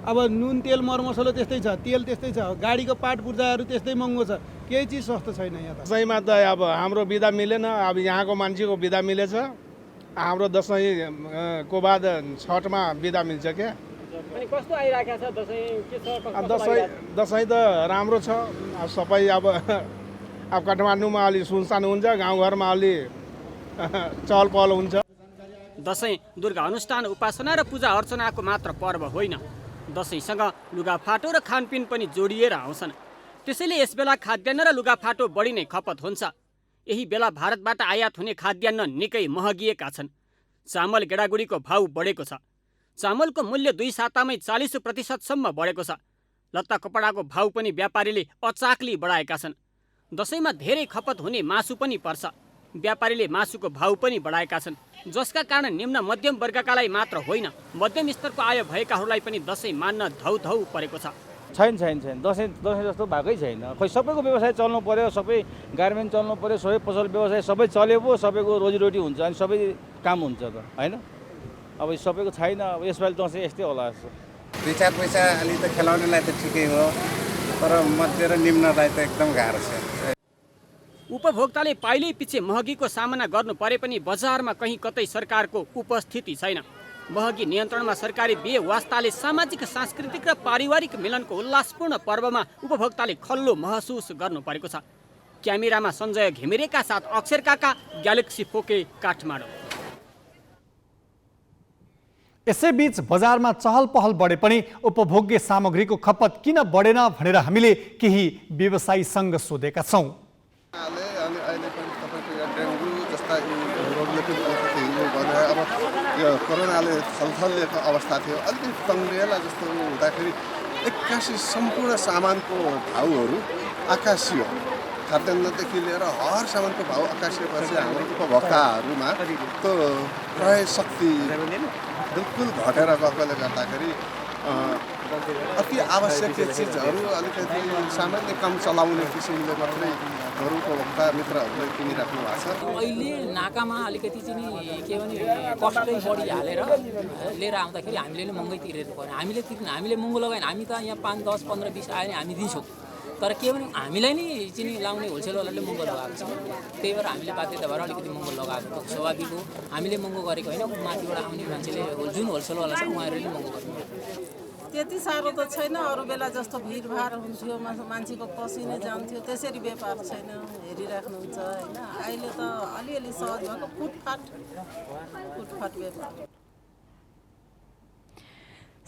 अब नुन तेल मरमसला त्यस्तै छ, तेल त्यस्तै छ, गाडीको पार्ट पुर्जाहरू त्यस्तै महँगो छ, केही चिज सस्तो छैन यहाँ त। दसैँमा त अब हाम्रो बिदा मिलेन, अब यहाँको मान्छेको बिदा मिलेछ। हाम्रो दसैँको बाद छठमा बिदा मिल्छ क्या। अनि कस्तो आइराखेको छ दसैँ? के छ दसैँ त राम्रो छ। अब सबै अब काठमाडौँमा अलि सुनसान हुन्छ, गाउँघरमा अलि चहल पहल हुन्छ। दसैँ दुर्गा अनुष्ठान, उपासना र पूजा अर्चनाको मात्र पर्व होइन, दसैँसँग लुगाफाटो र खानपिन पनि जोडिएर आउँछन्। त्यसैले यसबेला खाद्यान्न र लुगाफाटो बढी नै खपत हुन्छ। यही बेला भारतबाट आयात हुने खाद्यान्न निकै महँगिएका छन्। चामल गेडागुडीको भाउ बढेको छ। चामलको मूल्य 2 सातामै 40% बढेको छ। लत्ता कपडाको भाउ पनि व्यापारीले अचाकली बढाएका छन्। दसैँमा धेरै खपत हुने मासु पनि पर्छ। व्यापारीले मासुको भाउ पनि बढाएका छन्, जसका कारण निम्न मध्यम वर्गकालाई मात्र होइन, मध्यम स्तरको आय भएकाहरूलाई पनि दसैँ मान्न धौधौ परेको छ। छैन दसैँ जस्तो भएकै छैन। खोइ सबैको व्यवसाय चल्नु पर्यो, सबै गार्मेन्ट चल्नु पर्यो, सबै पसल व्यवसाय सबै चले पो सबैको रोजीरोटी हुन्छ, अनि सबै काम हुन्छ त होइन। अब सबैको छैन। अब यसपालि दसैँ यस्तै होला जस्तो। 2-4 पैसा अलि त खेलाउनेलाई त ठिकै हो, तर मध्य र निम्नलाई त एकदम गाह्रो छ। उपभोक्ताले पाइलै पछि महँगीको सामना गर्नु परे पनि बजारमा कहीँ कतै सरकारको उपस्थिति छैन। महँगी नियन्त्रणमा सरकारी बेवास्ताले सामाजिक, सांस्कृतिक र पारिवारिक मिलनको उल्लासपूर्ण पर्वमा उपभोक्ताले खल्लो महसुस गर्नु परेको छ। क्यामेरामा सञ्जय घिमिरेका साथ अक्षर काका, ग्यालेक्सी फोके, काठमाडौँ। यसैबीच बजारमा चहल पहल बढे पनि उपभोग्य सामग्रीको खपत किन बढेन भनेर हामीले केही व्यवसायीसँग सोधेका छौँ। अहिले पनि तपाईँको यो डेङ्गु जस्ता रोगले पनि अब यो कोरोनाले थलथलिएको अवस्था थियो, अलिकति तङ्ग्रिएला जस्तो हुँदाखेरि एक्कासी सम्पूर्ण सामानको भाउहरू आकाशियो। खाद्यान्नदेखि लिएर हर सामानको भाउ आकाशिएपछि हाम्रो उपभोक्ताहरूमा त्यो क्रय शक्ति बिल्कुल घटेर गएकोले गर्दाखेरि अति आवश्यक चिजहरू अलिकति सामान्य काम चलाउने किसिमले मात्रै उपभोक्ता मित्रहरूले किनिराख्नु भएको छ। अहिले नाकामा अलिकति चाहिँ के भने कस्टै बढी हालेर लिएर आउँदाखेरि हामीले नै महँगै तिरेर पर्यो। हामीले महँगो लगाएन, हामी त यहाँ 5, 10, 15, 20 आयो भने हामी दिन्छौँ, तर के भने हामीलाई नै चिनी लाउने होलसेलवालाले महँगो लगाएको छ। त्यही भएर हामीले बाध्यता भएर अलिकति महँगो लगाएको स्वाभाविक हो। हामीले महँगो गरेको होइन, माथिबाट आउने मान्छेले जुन होलसेलवाला छ उहाँहरूले महँगो गर्नु। त्यति साह्रो त छैन, अरू बेला जस्तो भिडभाड हुन्थ्यो, मान्छेको पसिनै जान्थ्यो, त्यसरी व्यापार छैन, हेरिराख्नुहुन्छ होइन। अहिले त अलिअलि सहज भएको फुटफाट व्यापार।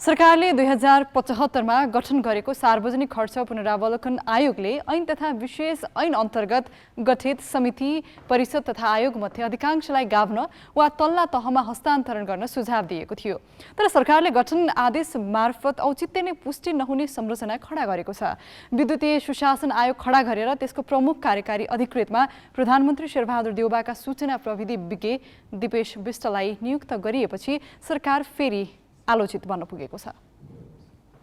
सरकारले 2075मा गठन गरेको सार्वजनिक खर्च पुनरावलोकन आयोगले ऐन तथा विशेष ऐन अन्तर्गत गठित समिति, परिषद तथा आयोगमध्ये अधिकांशलाई गाभ्न वा तल्ला तहमा हस्तान्तरण गर्न सुझाव दिएको थियो। तर सरकारले गठन आदेश मार्फत औचित्य नै पुष्टि नहुने संरचना खडा गरेको छ। विद्युतीय सुशासन आयोग खडा गरेर त्यसको प्रमुख कार्यकारी अधिकृतमा प्रधानमन्त्री शेरबहादुर देउबाका सूचना प्रविधि विज्ञ दिपेश बिष्टलाई नियुक्त गरिएपछि सरकार फेरि आलोचित बन्न पुगेको छ।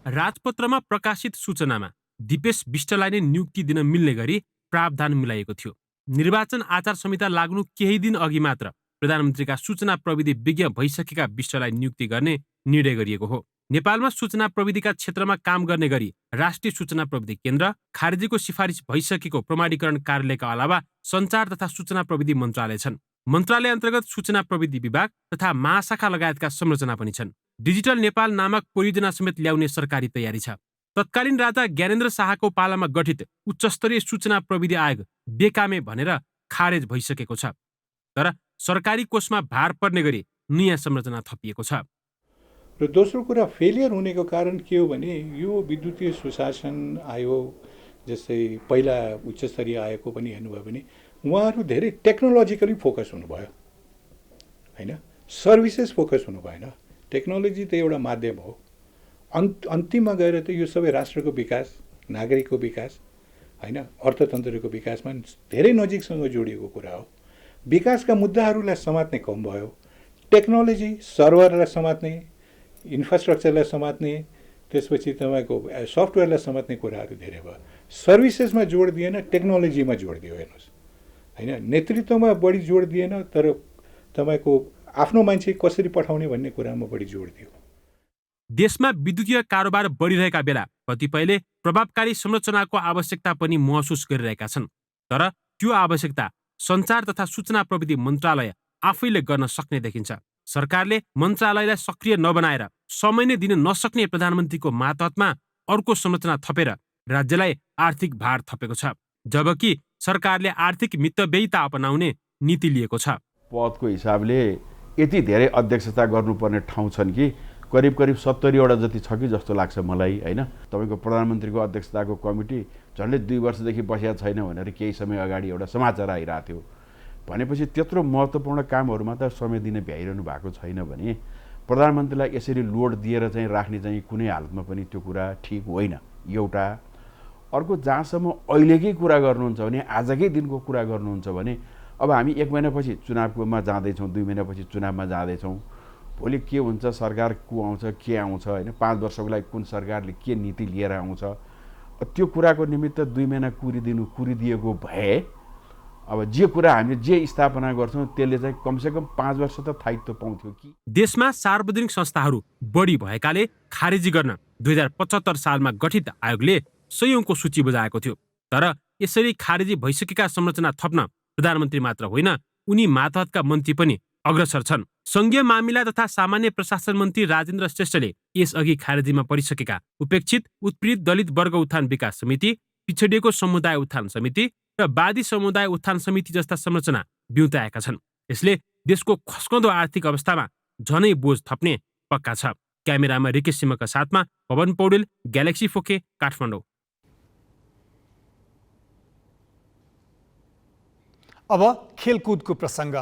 राजपत्रमा प्रकाशित सूचनामा दिपेश बिष्टलाई नै नियुक्ति दिन मिल्ने गरी प्रावधान मिलाइएको थियो। निर्वाचन आचार संहिता लाग्नु केही दिन अघि मात्र प्रधानमन्त्रीका सूचना प्रविधि विज्ञ भइसकेका बिष्टलाई नियुक्ति गर्ने निर्णय गरिएको हो। नेपालमा सूचना प्रविधिका क्षेत्रमा काम गर्ने गरी राष्ट्रिय सूचना प्रविधि केन्द्र, खारेजीको सिफारिस भइसकेको प्रमाणीकरण कार्यालयका अलावा सञ्चार तथा सूचना प्रविधि मन्त्रालय छन्। मन्त्रालय अन्तर्गत सूचना प्रविधि विभाग तथा महाशाखा लगायतका संरचना पनि छन्। डिजिटल नेपाल नामक परियोजना समेत ल्याउने सरकारी तयारी छ। तत्कालीन राजा ज्ञानेन्द्र शाहको पालामा गठित उच्चस्तरीय सूचना प्रविधि आयोग बेकामे भनेर खारेज भइसकेको छ। तर सरकारी कोषमा भार पर्ने गरी नयाँ संरचना थपिएको छ। र दोस्रो कुरा फेलियर हुनेको कारण के हो भने यो विद्युतीय सुशासन आयोग जस्तै पहिला उच्चस्तरीय आयोगको पनि हेर्नुभयो भने उहाँहरू धेरै टेक्नोलोजिकली फोकस हुनुभयो होइन, सर्भिसेस फोकस हुनु भएन। टेक्नोलोजी त एउटा माध्यम हो, अन्तिममा गएर त यो सबै राष्ट्रको विकास, नागरिकको विकास होइन, अर्थतन्त्रको विकासमा धेरै नजिकसँग जोडिएको कुरा हो। विकासका मुद्दाहरूलाई समात्ने कम भयो, टेक्नोलोजी सर्भरलाई समात्ने, इन्फ्रास्ट्रक्चरलाई समात्ने, त्यसपछि तपाईँको सफ्टवेयरलाई समात्ने कुराहरू धेरै भयो। सर्भिसेसमा जोड दिएन, टेक्नोलोजीमा जोड दियो। हेर्नुहोस् होइन, नेतृत्वमा बढी जोड दिएन, तर तपाईँको आफ्नो मान्छे कसरी पठाउने भन्ने कुरामा बढी जोड दियो। देशमा विद्युतीय कारोबार बढिरहेका बेला कतिपयले प्रभावकारी संरचनाको आवश्यकता पनि महसुस गरिरहेका छन्। तर त्यो आवश्यकता सञ्चार तथा सूचना प्रविधि मन्त्रालय आफैले गर्न सक्ने देखिन्छ। सरकारले मन्त्रालयलाई सक्रिय नबनाएर समय नै दिन नसक्ने प्रधानमन्त्रीको मातहतमा अर्को संरचना थपेर राज्यलाई आर्थिक भार थपेको छ, जबकि सरकारले आर्थिक मितव्ययिता अपनाउने नीति लिएको छ। पदको हिसाबले यति धेरै अध्यक्षता गर्नुपर्ने ठाउँ छन् कि करिब 70वटा जति छ कि जस्तो लाग्छ मलाई होइन। तपाईँको प्रधानमन्त्रीको अध्यक्षताको कमिटी झन्डै 2 वर्षदेखि बसेका छैन भनेर केही समय अगाडि एउटा समाचार आइरहेको थियो। भनेपछि त्यत्रो महत्त्वपूर्ण कामहरूमा त समय दिन भ्याइरहनु भएको छैन भने प्रधानमन्त्रीलाई यसरी लोड दिएर चाहिँ राख्ने चाहिँ कुनै हालतमा पनि त्यो कुरा ठिक होइन। एउटा अर्को, जहाँसम्म अहिलेकै कुरा गर्नुहुन्छ भने, आजकै दिनको कुरा गर्नुहुन्छ भने, अब हामी 1 महिनापछि चुनावमा जाँदैछौँ, 2 महिनापछि चुनावमा जाँदैछौँ। भोलि के हुन्छ, सरकार को आउँछ, के आउँछ होइन, 5 वर्षको लागि कुन सरकारले के नीति लिएर आउँछ, त्यो कुराको निमित्त 2 महिना कुरिदिएको भए अब जे कुरा हामीले जे स्थापना गर्छौँ त्यसले चाहिँ कमसेकम 5 वर्ष त स्थायित्व पाउँथ्यो कि। देशमा सार्वजनिक संस्थाहरू बढी भएकाले खारेजी गर्न 2075 सालमा गठित आयोगले सयौंको सूची बुझाएको थियो। तर यसरी खारेजी भइसकेका संरचना थप्न प्रधानमन्त्री मात्र होइन, उनी मातहतका मन्त्री पनि अग्रसर छन्। संघीय मामिला तथा सामान्य प्रशासन मन्त्री राजेन्द्र श्रेष्ठले यसअघि खारेजीमा परिसकेका उपेक्षित उत्पीडित दलित वर्ग उत्थान विकास समिति, पिछडिएको समुदाय उत्थान समिति र वादी समुदाय उत्थान समिति जस्ता संरचना बिउताएका छन्। यसले देशको खस्कँदो आर्थिक अवस्थामा झनै बोझ थप्ने पक्का छ। क्यामेरामा रिकेश सिंहका साथमा पवन पौडेल, ग्यालेक्सी फोके, काठमाडौँ। अब खेलकुदको प्रसङ्ग।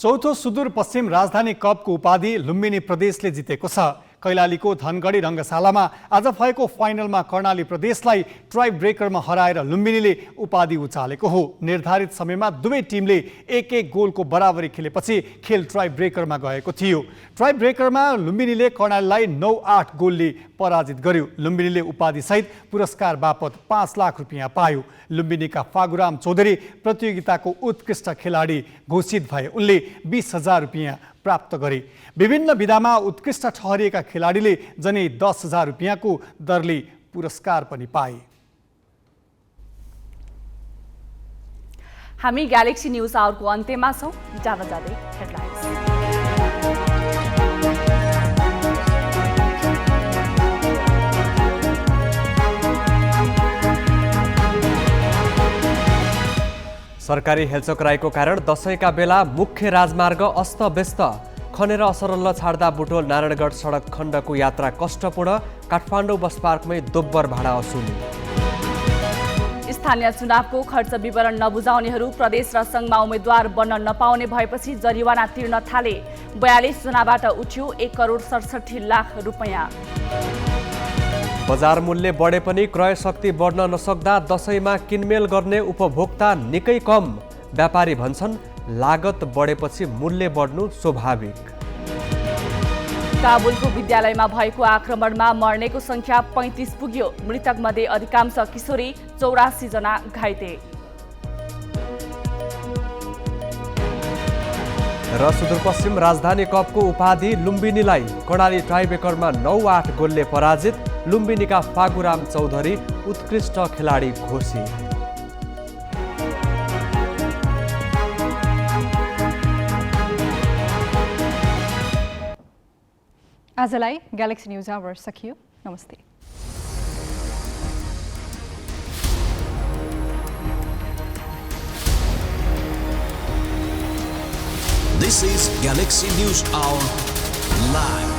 चौथो सुदूरपश्चिम राजधानी कपको उपाधि लुम्बिनी प्रदेशले जितेको छ। कैलालीको धनगढी रङ्गशालामा आज भएको फाइनलमा कर्णाली प्रदेशलाई ट्राई ब्रेकरमा हराएर लुम्बिनीले उपाधि उचालेको हो। निर्धारित समयमा दुवै टिमले 1-1 गोलको बराबरी खेलेपछि खेल ट्राई ब्रेकरमा गएको थियो। ट्राई ब्रेकरमा लुम्बिनीले कर्णालीलाई 9-8 गोलले पराजित गर्यो। लुम्बिनीले उपाधिसहित पुरस्कार बापत 5 लाख रुपियाँ पायो। लुम्बिनीका फागुराम चौधरी प्रतियोगिताको उत्कृष्ट खेलाडी घोषित भए। उनले 20,000 रुपियाँ प्राप्त गरे। विभिन्न विधामा उत्कृष्ट ठहरिएका खेलाडीले जनै 10,000 रुपियाँको दरले पुरस्कार पनि पाए। हामी ग्यालेक्सी न्यूज आवरको अन्त्यमा छौं। जाँदा जाँदै हेडलाइन्स। सरकारी हेलचक्राइको कारण दशैंका बेला मुख्य राजमार्ग अस्तव्यस्त। खनेर असरल्ल छाड्दा बुटोल नारायणगढ सडक खण्डको यात्रा कष्टपूर्ण। काठमाडौँ बस पार्कमै दोब्बर भाडा असुली। स्थानीय चुनावको खर्च विवरण नबुझाउनेहरू प्रदेश र सङ्घमा उम्मेद्वार बन्न नपाउने भएपछि जरिवाना तिर्न थाले। 42 जनाबाट उठ्यो 1,67,00,000 रुपैयाँ। बजार मूल्य बढे पनि क्रय शक्ति बढ्न नसक्दा दशैंमा किनमेल गर्ने उपभोक्ता निकै कम। व्यापारी भन्छन् लागत बढेपछि मूल्य बढ्नु स्वाभाविक। काबुलको विद्यालयमा भएको आक्रमणमा मर्नेको संख्या 35 पुग्यो। मृतकमध्ये अधिकांश किशोरी, 84 जना घाइते। र सुदूरपश्चिम राजधानी कपको उपाधि लुम्बिनीलाई। कर्णाली ट्राइब्रेकरमा 9-8 गोलले पराजित। लुम्बिनीका फागुराम चौधरी उत्कृष्ट खेलाडी घोषित। आजलाई ग्यालेक्सी न्यूज आवर सकियो। नमस्ते। This is Galaxy News Hour Live.